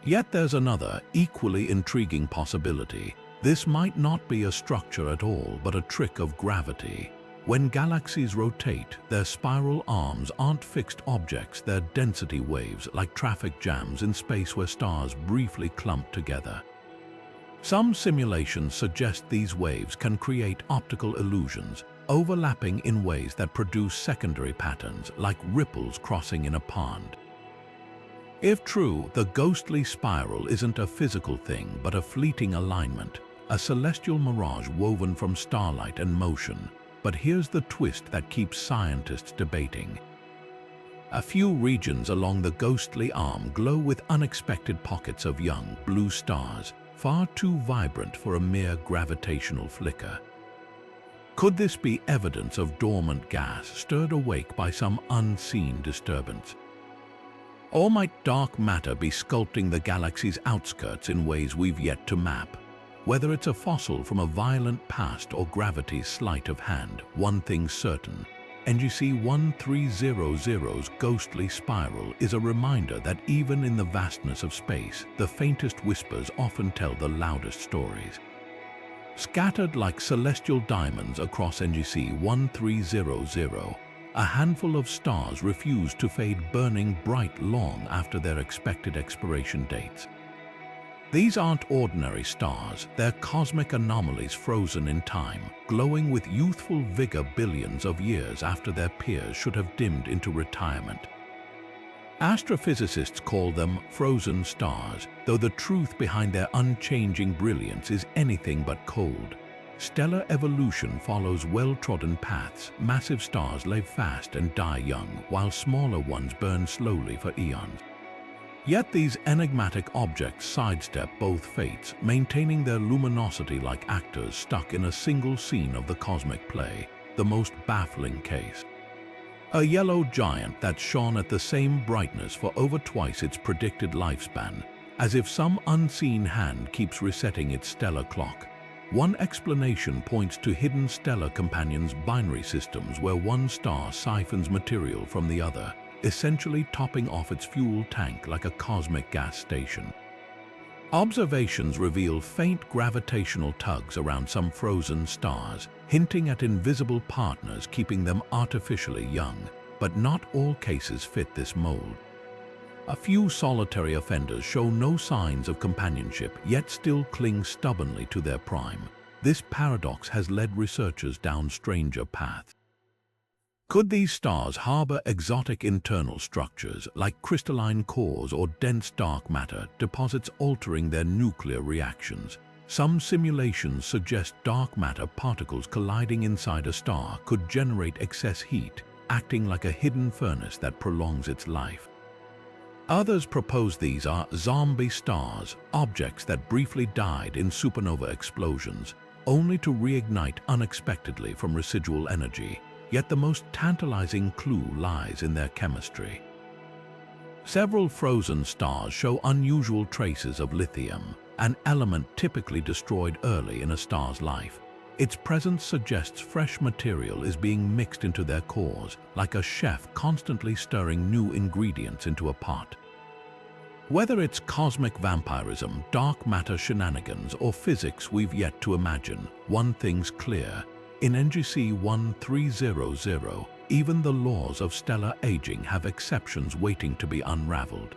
Yet there's another, equally intriguing possibility. This might not be a structure at all, but a trick of gravity. When galaxies rotate, their spiral arms aren't fixed objects, they're density waves, like traffic jams in space where stars briefly clump together. Some simulations suggest these waves can create optical illusions, overlapping in ways that produce secondary patterns, like ripples crossing in a pond. If true, the ghostly spiral isn't a physical thing, but a fleeting alignment, a celestial mirage woven from starlight and motion. But here's the twist that keeps scientists debating. A few regions along the ghostly arm glow with unexpected pockets of young, blue stars, far too vibrant for a mere gravitational flicker. Could this be evidence of dormant gas stirred awake by some unseen disturbance? Or might dark matter be sculpting the galaxy's outskirts in ways we've yet to map? Whether it's a fossil from a violent past or gravity's sleight of hand, one thing's certain. NGC 1300's ghostly spiral is a reminder that even in the vastness of space, the faintest whispers often tell the loudest stories. Scattered like celestial diamonds across NGC 1300, a handful of stars refuse to fade, burning bright long after their expected expiration dates. These aren't ordinary stars, they're cosmic anomalies frozen in time, glowing with youthful vigor billions of years after their peers should have dimmed into retirement. Astrophysicists call them frozen stars, though the truth behind their unchanging brilliance is anything but cold. Stellar evolution follows well-trodden paths. Massive stars live fast and die young, while smaller ones burn slowly for eons. Yet these enigmatic objects sidestep both fates, maintaining their luminosity like actors stuck in a single scene of the cosmic play, the most baffling case. A yellow giant that shone at the same brightness for over twice its predicted lifespan, as if some unseen hand keeps resetting its stellar clock. One explanation points to hidden stellar companions' binary systems where one star siphons material from the other, essentially topping off its fuel tank like a cosmic gas station. Observations reveal faint gravitational tugs around some frozen stars, hinting at invisible partners keeping them artificially young, but not all cases fit this mold. A few solitary offenders show no signs of companionship, yet still cling stubbornly to their prime. This paradox has led researchers down stranger paths. Could these stars harbor exotic internal structures like crystalline cores or dense dark matter deposits altering their nuclear reactions? Some simulations suggest dark matter particles colliding inside a star could generate excess heat, acting like a hidden furnace that prolongs its life. Others propose these are zombie stars, objects that briefly died in supernova explosions, only to reignite unexpectedly from residual energy. Yet the most tantalizing clue lies in their chemistry. Several frozen stars show unusual traces of lithium, an element typically destroyed early in a star's life. Its presence suggests fresh material is being mixed into their cores, like a chef constantly stirring new ingredients into a pot. Whether it's cosmic vampirism, dark matter shenanigans, or physics we've yet to imagine, one thing's clear. In NGC 1300, even the laws of stellar aging have exceptions waiting to be unraveled.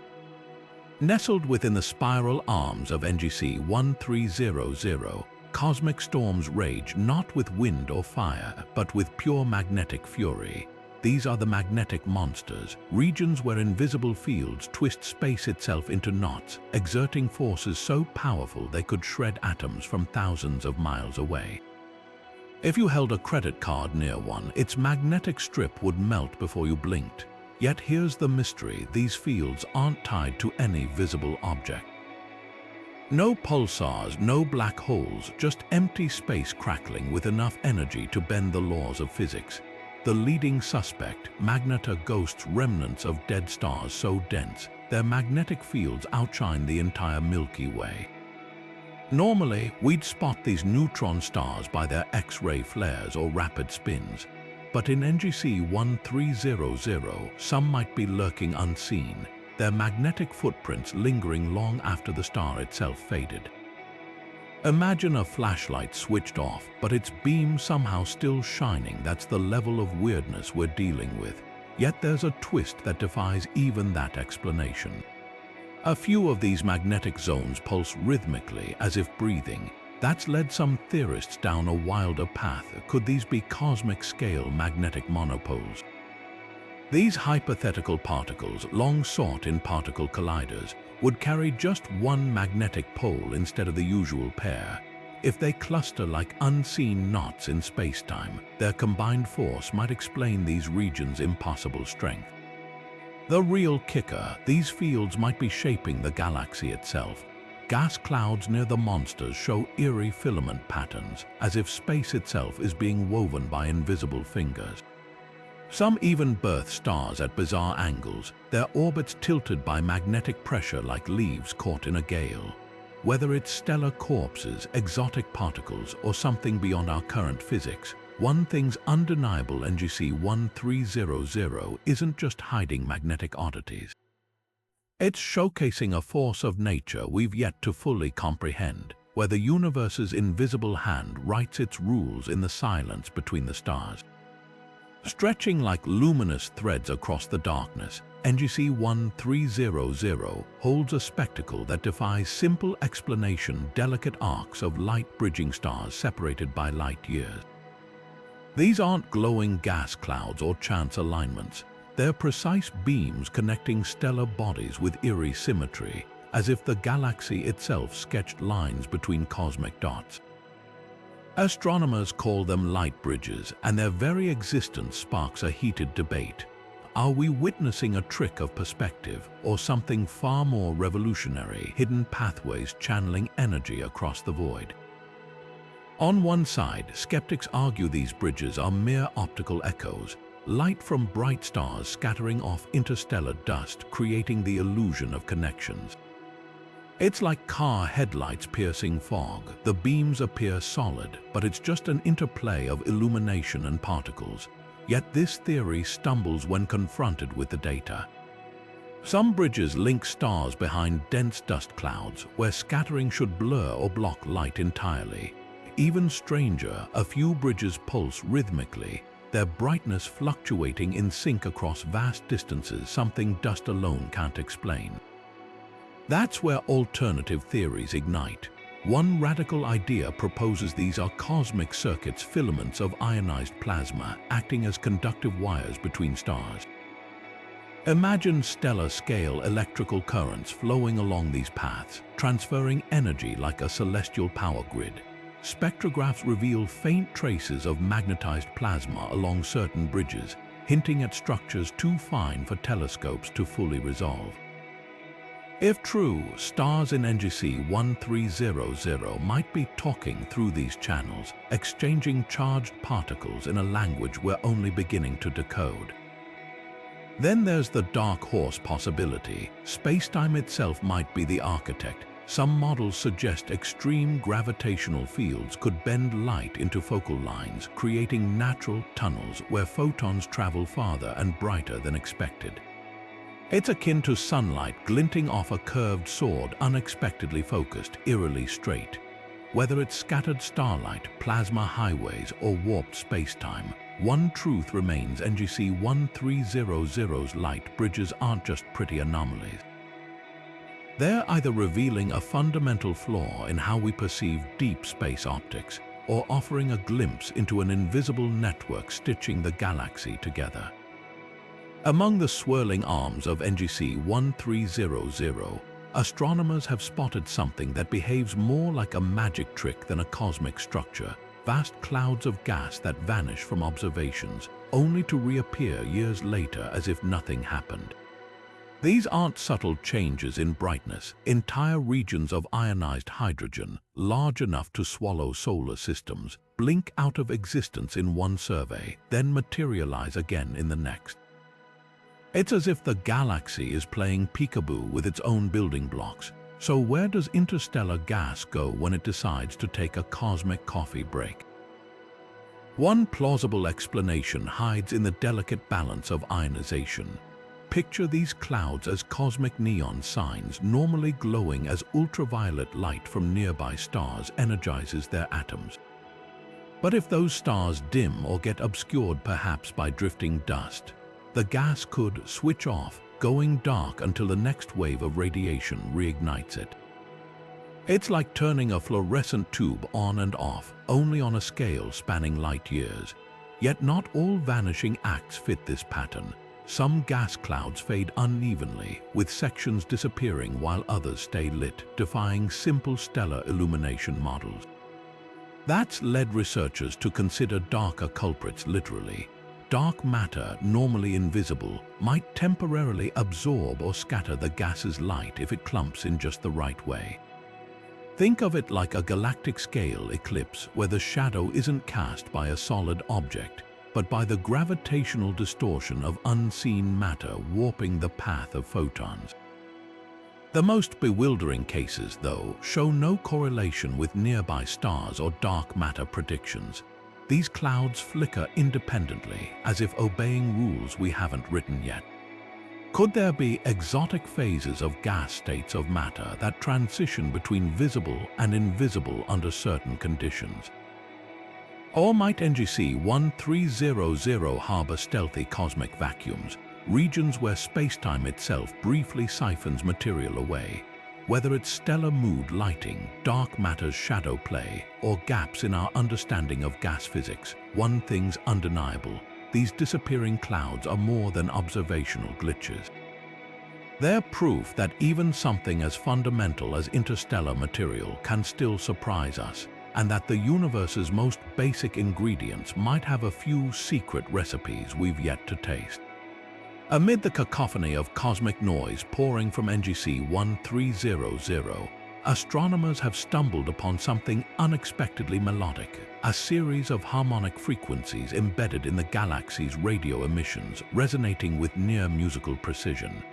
Nestled within the spiral arms of NGC 1300, cosmic storms rage not with wind or fire, but with pure magnetic fury. These are the magnetic monsters, regions where invisible fields twist space itself into knots, exerting forces so powerful they could shred atoms from thousands of miles away. If you held a credit card near one, its magnetic strip would melt before you blinked. Yet here's the mystery: these fields aren't tied to any visible object. No pulsars, no black holes, just empty space crackling with enough energy to bend the laws of physics. The leading suspect, magnetar ghosts, remnants of dead stars so dense, their magnetic fields outshine the entire Milky Way. Normally, we'd spot these neutron stars by their X-ray flares or rapid spins. But in NGC 1300, some might be lurking unseen, their magnetic footprints lingering long after the star itself faded. Imagine a flashlight switched off, but its beam somehow still shining. That's the level of weirdness we're dealing with. Yet there's a twist that defies even that explanation. A few of these magnetic zones pulse rhythmically, as if breathing. That's led some theorists down a wilder path. Could these be cosmic-scale magnetic monopoles? These hypothetical particles, long sought in particle colliders, would carry just one magnetic pole instead of the usual pair. If they cluster like unseen knots in space-time, their combined force might explain these regions' impossible strength. The real kicker: these fields might be shaping the galaxy itself. Gas clouds near the monsters show eerie filament patterns, as if space itself is being woven by invisible fingers. Some even birth stars at bizarre angles, their orbits tilted by magnetic pressure like leaves caught in a gale. Whether it's stellar corpses, exotic particles, or something beyond our current physics, one thing's undeniable: NGC 1300 isn't just hiding magnetic oddities. It's showcasing a force of nature we've yet to fully comprehend, where the universe's invisible hand writes its rules in the silence between the stars. Stretching like luminous threads across the darkness, NGC 1300 holds a spectacle that defies simple explanation: delicate arcs of light-bridging stars separated by light years. These aren't glowing gas clouds or chance alignments. They're precise beams connecting stellar bodies with eerie symmetry, as if the galaxy itself sketched lines between cosmic dots. Astronomers call them light bridges, and their very existence sparks a heated debate. Are we witnessing a trick of perspective, or something far more revolutionary: hidden pathways channeling energy across the void? On one side, skeptics argue these bridges are mere optical echoes, light from bright stars scattering off interstellar dust, creating the illusion of connections. It's like car headlights piercing fog. The beams appear solid, but it's just an interplay of illumination and particles. Yet this theory stumbles when confronted with the data. Some bridges link stars behind dense dust clouds, where scattering should blur or block light entirely. Even stranger, a few bridges pulse rhythmically, their brightness fluctuating in sync across vast distances, something dust alone can't explain. That's where alternative theories ignite. One radical idea proposes these are cosmic circuits, filaments of ionized plasma, acting as conductive wires between stars. Imagine stellar-scale electrical currents flowing along these paths, transferring energy like a celestial power grid. Spectrographs reveal faint traces of magnetized plasma along certain bridges, hinting at structures too fine for telescopes to fully resolve. If true, stars in NGC 1300 might be talking through these channels, exchanging charged particles in a language we're only beginning to decode. Then there's the dark horse possibility. Space-time itself might be the architect. Some models suggest extreme gravitational fields could bend light into focal lines, creating natural tunnels where photons travel farther and brighter than expected. It's akin to sunlight glinting off a curved sword, unexpectedly focused, eerily straight. Whether it's scattered starlight, plasma highways, or warped space-time, one truth remains: NGC 1300's light bridges aren't just pretty anomalies. They're either revealing a fundamental flaw in how we perceive deep space optics, or offering a glimpse into an invisible network stitching the galaxy together. Among the swirling arms of NGC 1300, astronomers have spotted something that behaves more like a magic trick than a cosmic structure: vast clouds of gas that vanish from observations, only to reappear years later as if nothing happened. These aren't subtle changes in brightness. Entire regions of ionized hydrogen, large enough to swallow solar systems, blink out of existence in one survey, then materialize again in the next. It's as if the galaxy is playing peekaboo with its own building blocks. So where does interstellar gas go when it decides to take a cosmic coffee break? One plausible explanation hides in the delicate balance of ionization. Picture these clouds as cosmic neon signs, normally glowing as ultraviolet light from nearby stars energizes their atoms. But if those stars dim or get obscured, perhaps by drifting dust, the gas could switch off, going dark until the next wave of radiation reignites it. It's like turning a fluorescent tube on and off, only on a scale spanning light years. Yet not all vanishing acts fit this pattern. Some gas clouds fade unevenly, with sections disappearing while others stay lit, defying simple stellar illumination models. That's led researchers to consider darker culprits literally. Dark matter, normally invisible, might temporarily absorb or scatter the gas's light if it clumps in just the right way. Think of it like a galactic scale eclipse, where the shadow isn't cast by a solid object, but by the gravitational distortion of unseen matter warping the path of photons. The most bewildering cases, though, show no correlation with nearby stars or dark matter predictions. These clouds flicker independently, as if obeying rules we haven't written yet. Could there be exotic phases of gas states of matter that transition between visible and invisible under certain conditions? Or might NGC 1300 harbor stealthy cosmic vacuums, regions where spacetime itself briefly siphons material away? Whether it's stellar mood lighting, dark matter's shadow play, or gaps in our understanding of gas physics, one thing's undeniable: these disappearing clouds are more than observational glitches. They're proof that even something as fundamental as interstellar material can still surprise us, and that the universe's most basic ingredients might have a few secret recipes we've yet to taste. Amid the cacophony of cosmic noise pouring from NGC 1300, astronomers have stumbled upon something unexpectedly melodic: a series of harmonic frequencies embedded in the galaxy's radio emissions, resonating with near musical precision.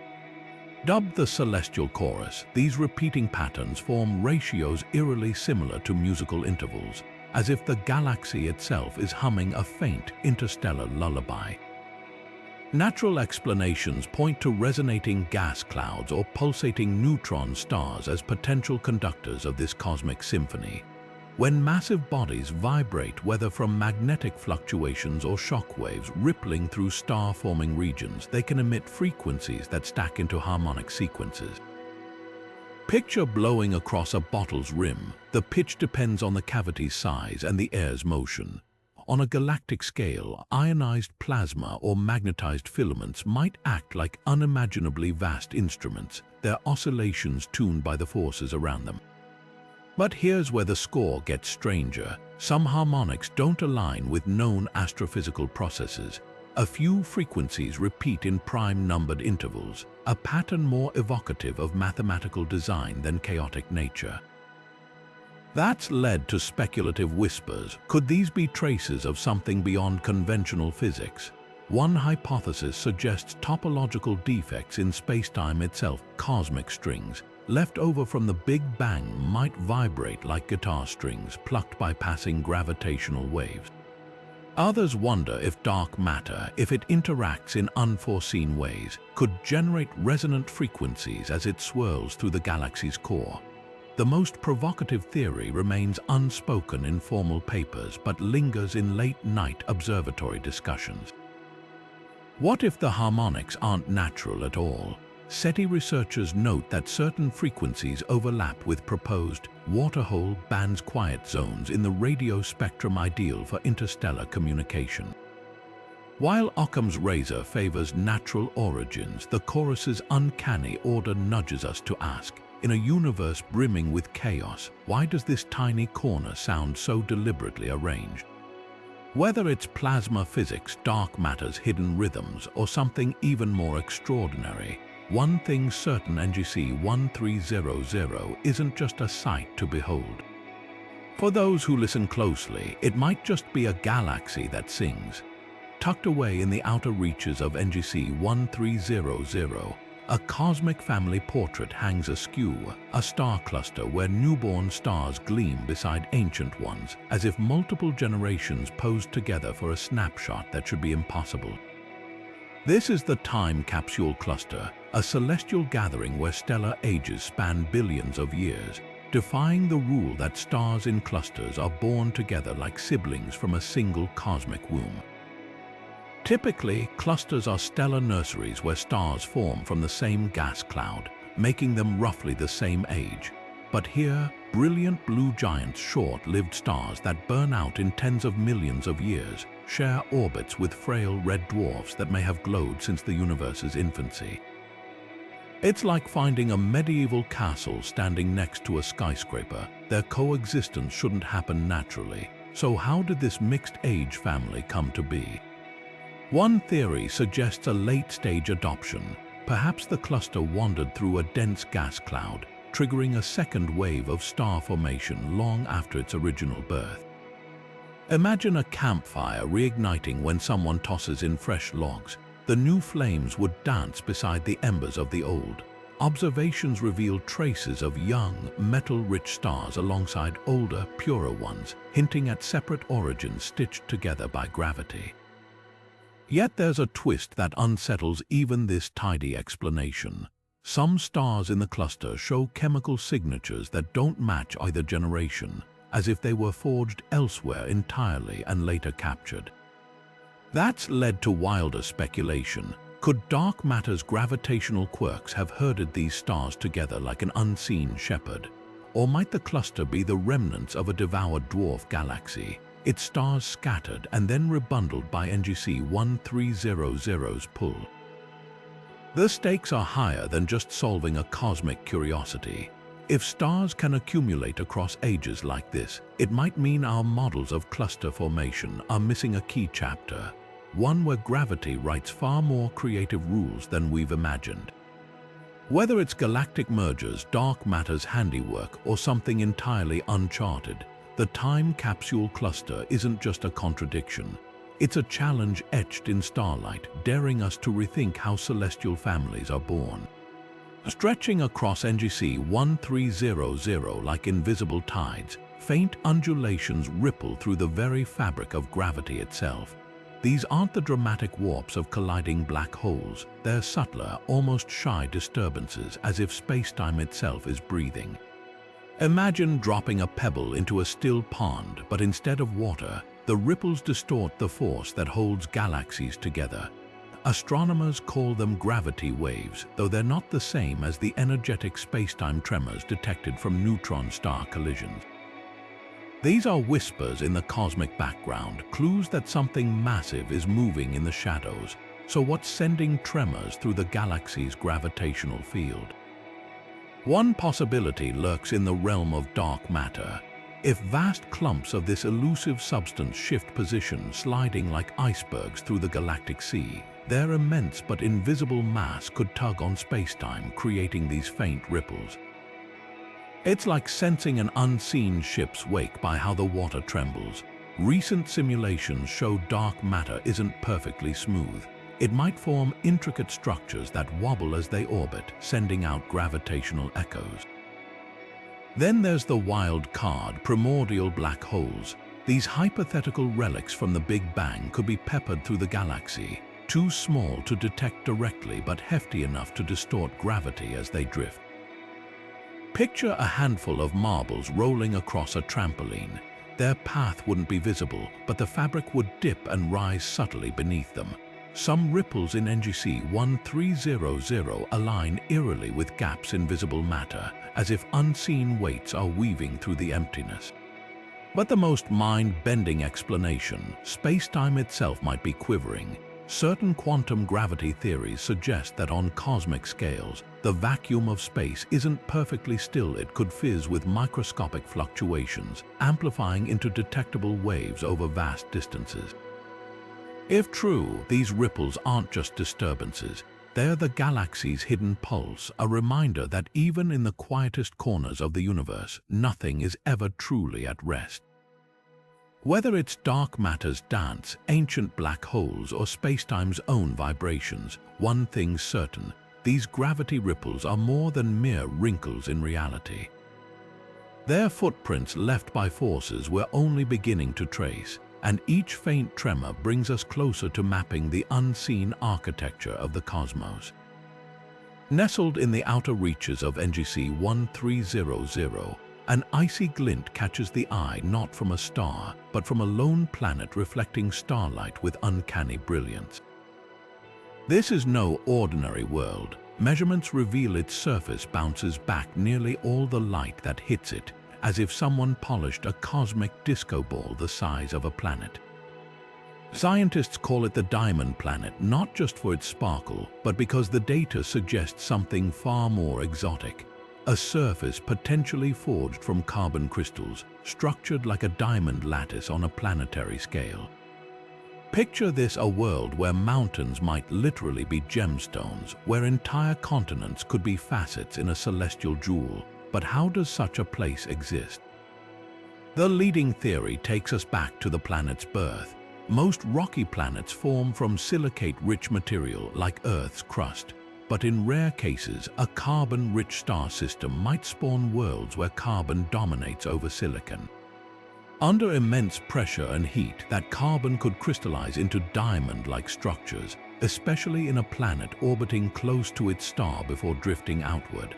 Dubbed the celestial chorus, these repeating patterns form ratios eerily similar to musical intervals, as if the galaxy itself is humming a faint interstellar lullaby. Natural explanations point to resonating gas clouds or pulsating neutron stars as potential conductors of this cosmic symphony. When massive bodies vibrate, whether from magnetic fluctuations or shock waves rippling through star-forming regions, they can emit frequencies that stack into harmonic sequences. Picture blowing across a bottle's rim. The pitch depends on the cavity's size and the air's motion. On a galactic scale, ionized plasma or magnetized filaments might act like unimaginably vast instruments, their oscillations tuned by the forces around them. But here's where the score gets stranger. Some harmonics don't align with known astrophysical processes. A few frequencies repeat in prime-numbered intervals, a pattern more evocative of mathematical design than chaotic nature. That's led to speculative whispers. Could these be traces of something beyond conventional physics? One hypothesis suggests topological defects in spacetime itself. Cosmic strings, left over from the Big Bang, might vibrate like guitar strings plucked by passing gravitational waves. Others wonder if dark matter, if it interacts in unforeseen ways, could generate resonant frequencies as it swirls through the galaxy's core. The most provocative theory remains unspoken in formal papers but lingers in late-night observatory discussions. What if the harmonics aren't natural at all? SETI researchers note that certain frequencies overlap with proposed waterhole bands, quiet zones in the radio spectrum ideal for interstellar communication. While Occam's razor favors natural origins, the chorus's uncanny order nudges us to ask, in a universe brimming with chaos, why does this tiny corner sound so deliberately arranged? Whether it's plasma physics, dark matter's hidden rhythms, or something even more extraordinary, one thing's certain: NGC 1300 isn't just a sight to behold. For those who listen closely, it might just be a galaxy that sings. Tucked away in the outer reaches of NGC 1300, a cosmic family portrait hangs askew, a star cluster where newborn stars gleam beside ancient ones, as if multiple generations posed together for a snapshot that should be impossible. This is the time capsule cluster, a celestial gathering where stellar ages span billions of years, defying the rule that stars in clusters are born together like siblings from a single cosmic womb. Typically, clusters are stellar nurseries where stars form from the same gas cloud, making them roughly the same age. But here, brilliant blue giants, short-lived stars that burn out in tens of millions of years, share orbits with frail red dwarfs that may have glowed since the universe's infancy. It's like finding a medieval castle standing next to a skyscraper. Their coexistence shouldn't happen naturally. So how did this mixed-age family come to be? One theory suggests a late-stage adoption. Perhaps the cluster wandered through a dense gas cloud, triggering a second wave of star formation long after its original birth. Imagine a campfire reigniting when someone tosses in fresh logs. The new flames would dance beside the embers of the old. observations reveal traces of young, metal-rich stars alongside older, purer ones, hinting at separate origins stitched together by gravity. Yet there's a twist that unsettles even this tidy explanation. Some stars in the cluster show chemical signatures that don't match either generation, as if they were forged elsewhere entirely and later captured. That's led to wilder speculation. Could dark matter's gravitational quirks have herded these stars together like an unseen shepherd? Or might the cluster be the remnants of a devoured dwarf galaxy, its stars scattered and then rebundled by NGC 1300's pull? The stakes are higher than just solving a cosmic curiosity. If stars can accumulate across ages like this, it might mean our models of cluster formation are missing a key chapter, one where gravity writes far more creative rules than we've imagined. Whether it's galactic mergers, dark matter's handiwork, or something entirely uncharted, the time capsule cluster isn't just a contradiction. It's a challenge etched in starlight, daring us to rethink how celestial families are born. Stretching across NGC 1300 like invisible tides, faint undulations ripple through the very fabric of gravity itself. These aren't the dramatic warps of colliding black holes. They're subtler, almost shy disturbances, as if space-time itself is breathing. Imagine dropping a pebble into a still pond, but instead of water, the ripples distort the force that holds galaxies together. Astronomers call them gravity waves, though they're not the same as the energetic space-time tremors detected from neutron star collisions. These are whispers in the cosmic background, clues that something massive is moving in the shadows. So what's sending tremors through the galaxy's gravitational field? One possibility lurks in the realm of dark matter. If vast clumps of this elusive substance shift position, sliding like icebergs through the galactic sea, their immense but invisible mass could tug on spacetime, creating these faint ripples. It's like sensing an unseen ship's wake by how the water trembles. Recent simulations show dark matter isn't perfectly smooth. It might form intricate structures that wobble as they orbit, sending out gravitational echoes. Then there's the wild card, primordial black holes. These hypothetical relics from the Big Bang could be peppered through the galaxy, too small to detect directly but hefty enough to distort gravity as they drift. Picture a handful of marbles rolling across a trampoline. Their path wouldn't be visible, but the fabric would dip and rise subtly beneath them. Some ripples in NGC 1300 align eerily with gaps in visible matter, as if unseen weights are weaving through the emptiness. But the most mind-bending explanation, space-time itself might be quivering. Certain quantum gravity theories suggest that on cosmic scales, the vacuum of space isn't perfectly still. It could fizz with microscopic fluctuations, amplifying into detectable waves over vast distances. If true, these ripples aren't just disturbances. They're the galaxy's hidden pulse, a reminder that even in the quietest corners of the universe, nothing is ever truly at rest. Whether it's dark matter's dance, ancient black holes, or spacetime's own vibrations, one thing's certain: these gravity ripples are more than mere wrinkles in reality. They're footprints left by forces we're only beginning to trace, and each faint tremor brings us closer to mapping the unseen architecture of the cosmos. Nestled in the outer reaches of NGC 1300, an icy glint catches the eye not from a star, but from a lone planet reflecting starlight with uncanny brilliance. This is no ordinary world. Measurements reveal its surface bounces back nearly all the light that hits it, as if someone polished a cosmic disco ball the size of a planet. Scientists call it the diamond planet, not just for its sparkle, but because the data suggests something far more exotic. A surface potentially forged from carbon crystals, structured like a diamond lattice on a planetary scale. Picture this: a world where mountains might literally be gemstones, where entire continents could be facets in a celestial jewel. But how does such a place exist? The leading theory takes us back to the planet's birth. Most rocky planets form from silicate-rich material like Earth's crust. but in rare cases, a carbon-rich star system might spawn worlds where carbon dominates over silicon. Under immense pressure and heat, that carbon could crystallize into diamond-like structures, especially in a planet orbiting close to its star before drifting outward.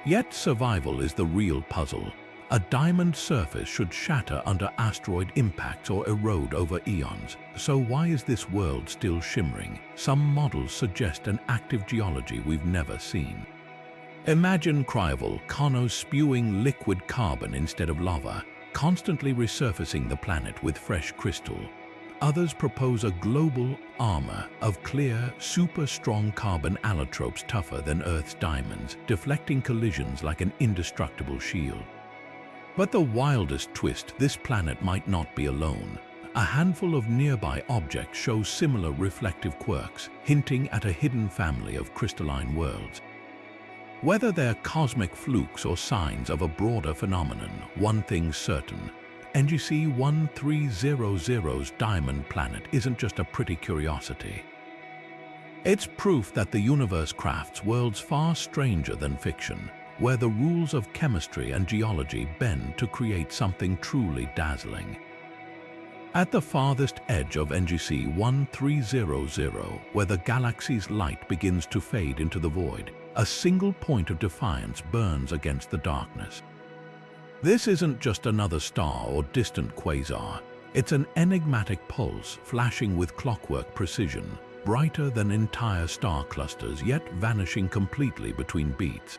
Yet survival is the real puzzle. A diamond surface should shatter under asteroid impacts or erode over eons. So why is this world still shimmering? Some models suggest an active geology we've never seen. Imagine cryovolcanoes spewing liquid carbon instead of lava, constantly resurfacing the planet with fresh crystal. Others propose a global armor of clear, super-strong carbon allotropes tougher than Earth's diamonds, deflecting collisions like an indestructible shield. But the wildest twist, this planet might not be alone. A handful of nearby objects show similar reflective quirks, hinting at a hidden family of crystalline worlds. Whether they're cosmic flukes or signs of a broader phenomenon, one thing's certain. NGC 1300's diamond planet isn't just a pretty curiosity. It's proof that the universe crafts worlds far stranger than fiction, where the rules of chemistry and geology bend to create something truly dazzling. At the farthest edge of NGC 1300, where the galaxy's light begins to fade into the void, a single point of defiance burns against the darkness. This isn't just another star or distant quasar. It's an enigmatic pulse flashing with clockwork precision, brighter than entire star clusters, yet vanishing completely between beats.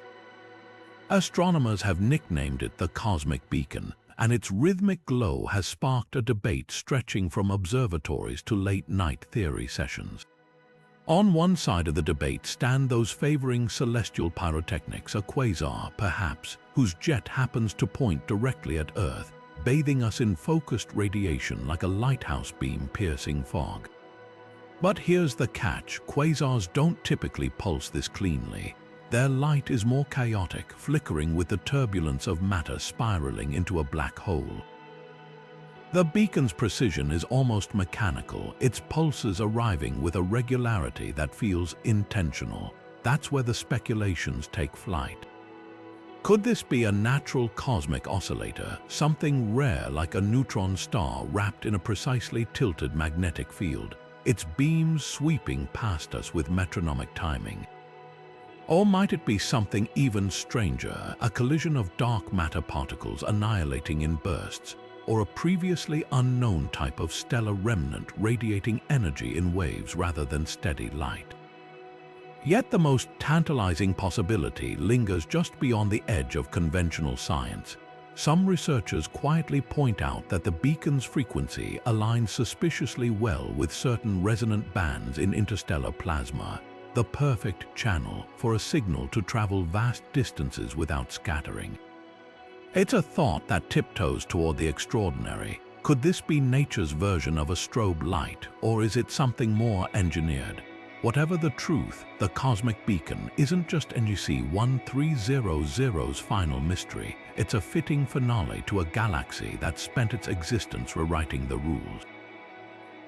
Astronomers have nicknamed it the cosmic beacon, and its rhythmic glow has sparked a debate stretching from observatories to late-night theory sessions. On one side of the debate stand those favoring celestial pyrotechnics, a quasar, perhaps, whose jet happens to point directly at Earth, bathing us in focused radiation like a lighthouse beam piercing fog. But here's the catch: quasars don't typically pulse this cleanly. Their light is more chaotic, flickering with the turbulence of matter spiraling into a black hole. The beacon's precision is almost mechanical, its pulses arriving with a regularity that feels intentional. That's where the speculations take flight. Could this be a natural cosmic oscillator, something rare like a neutron star wrapped in a precisely tilted magnetic field, its beams sweeping past us with metronomic timing? Or might it be something even stranger, a collision of dark matter particles annihilating in bursts, or a previously unknown type of stellar remnant radiating energy in waves rather than steady light? Yet the most tantalizing possibility lingers just beyond the edge of conventional science. Some researchers quietly point out that the beacon's frequency aligns suspiciously well with certain resonant bands in interstellar plasma, the perfect channel for a signal to travel vast distances without scattering. It's a thought that tiptoes toward the extraordinary. Could this be nature's version of a strobe light, or is it something more engineered? Whatever the truth, the cosmic beacon isn't just NGC 1300's final mystery. It's a fitting finale to a galaxy that spent its existence rewriting the rules.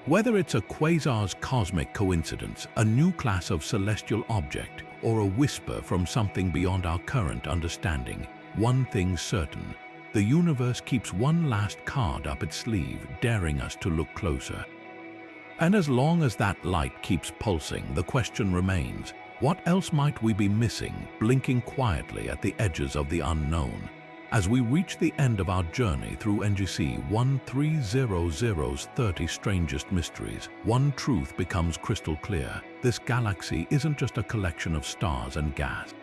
Whether it's a quasar's cosmic coincidence, a new class of celestial object, or a whisper from something beyond our current understanding, one thing's certain: the universe keeps one last card up its sleeve, daring us to look closer. And as long as that light keeps pulsing, the question remains: what else might we be missing, blinking quietly at the edges of the unknown? As we reach the end of our journey through NGC 1300's 30 strangest mysteries, one truth becomes crystal clear: this galaxy isn't just a collection of stars and gas.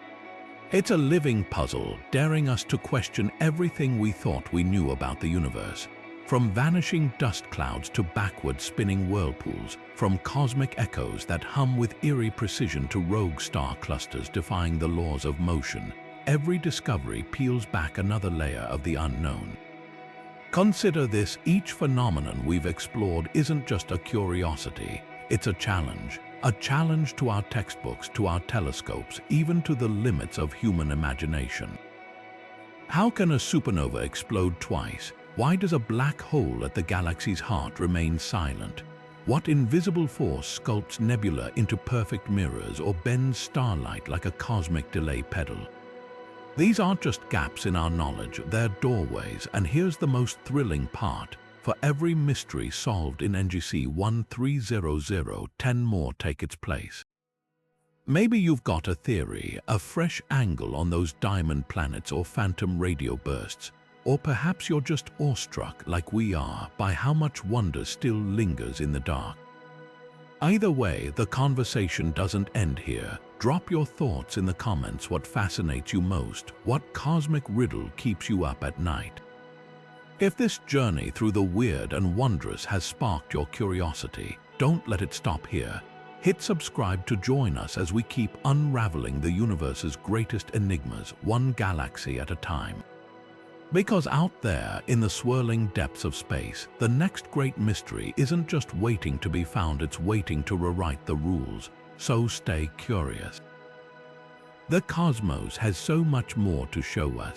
It's a living puzzle, daring us to question everything we thought we knew about the universe. From vanishing dust clouds to backward spinning whirlpools, from cosmic echoes that hum with eerie precision to rogue star clusters defying the laws of motion, every discovery peels back another layer of the unknown. Consider this: each phenomenon we've explored isn't just a curiosity, it's a challenge. A challenge to our textbooks, to our telescopes, even to the limits of human imagination. How can a supernova explode twice? Why does a black hole at the galaxy's heart remain silent? What invisible force sculpts nebula into perfect mirrors or bends starlight like a cosmic delay pedal? These aren't just gaps in our knowledge, they're doorways, and here's the most thrilling part. For every mystery solved in NGC 1300, 10 more take its place. Maybe you've got a theory, a fresh angle on those diamond planets or phantom radio bursts, or perhaps you're just awestruck like we are by how much wonder still lingers in the dark. Either way, the conversation doesn't end here. Drop your thoughts in the comments. What fascinates you most? What cosmic riddle keeps you up at night? If this journey through the weird and wondrous has sparked your curiosity, don't let it stop here. Hit subscribe to join us as we keep unraveling the universe's greatest enigmas, one galaxy at a time. Because out there, in the swirling depths of space, the next great mystery isn't just waiting to be found, it's waiting to rewrite the rules. So stay curious. The cosmos has so much more to show us.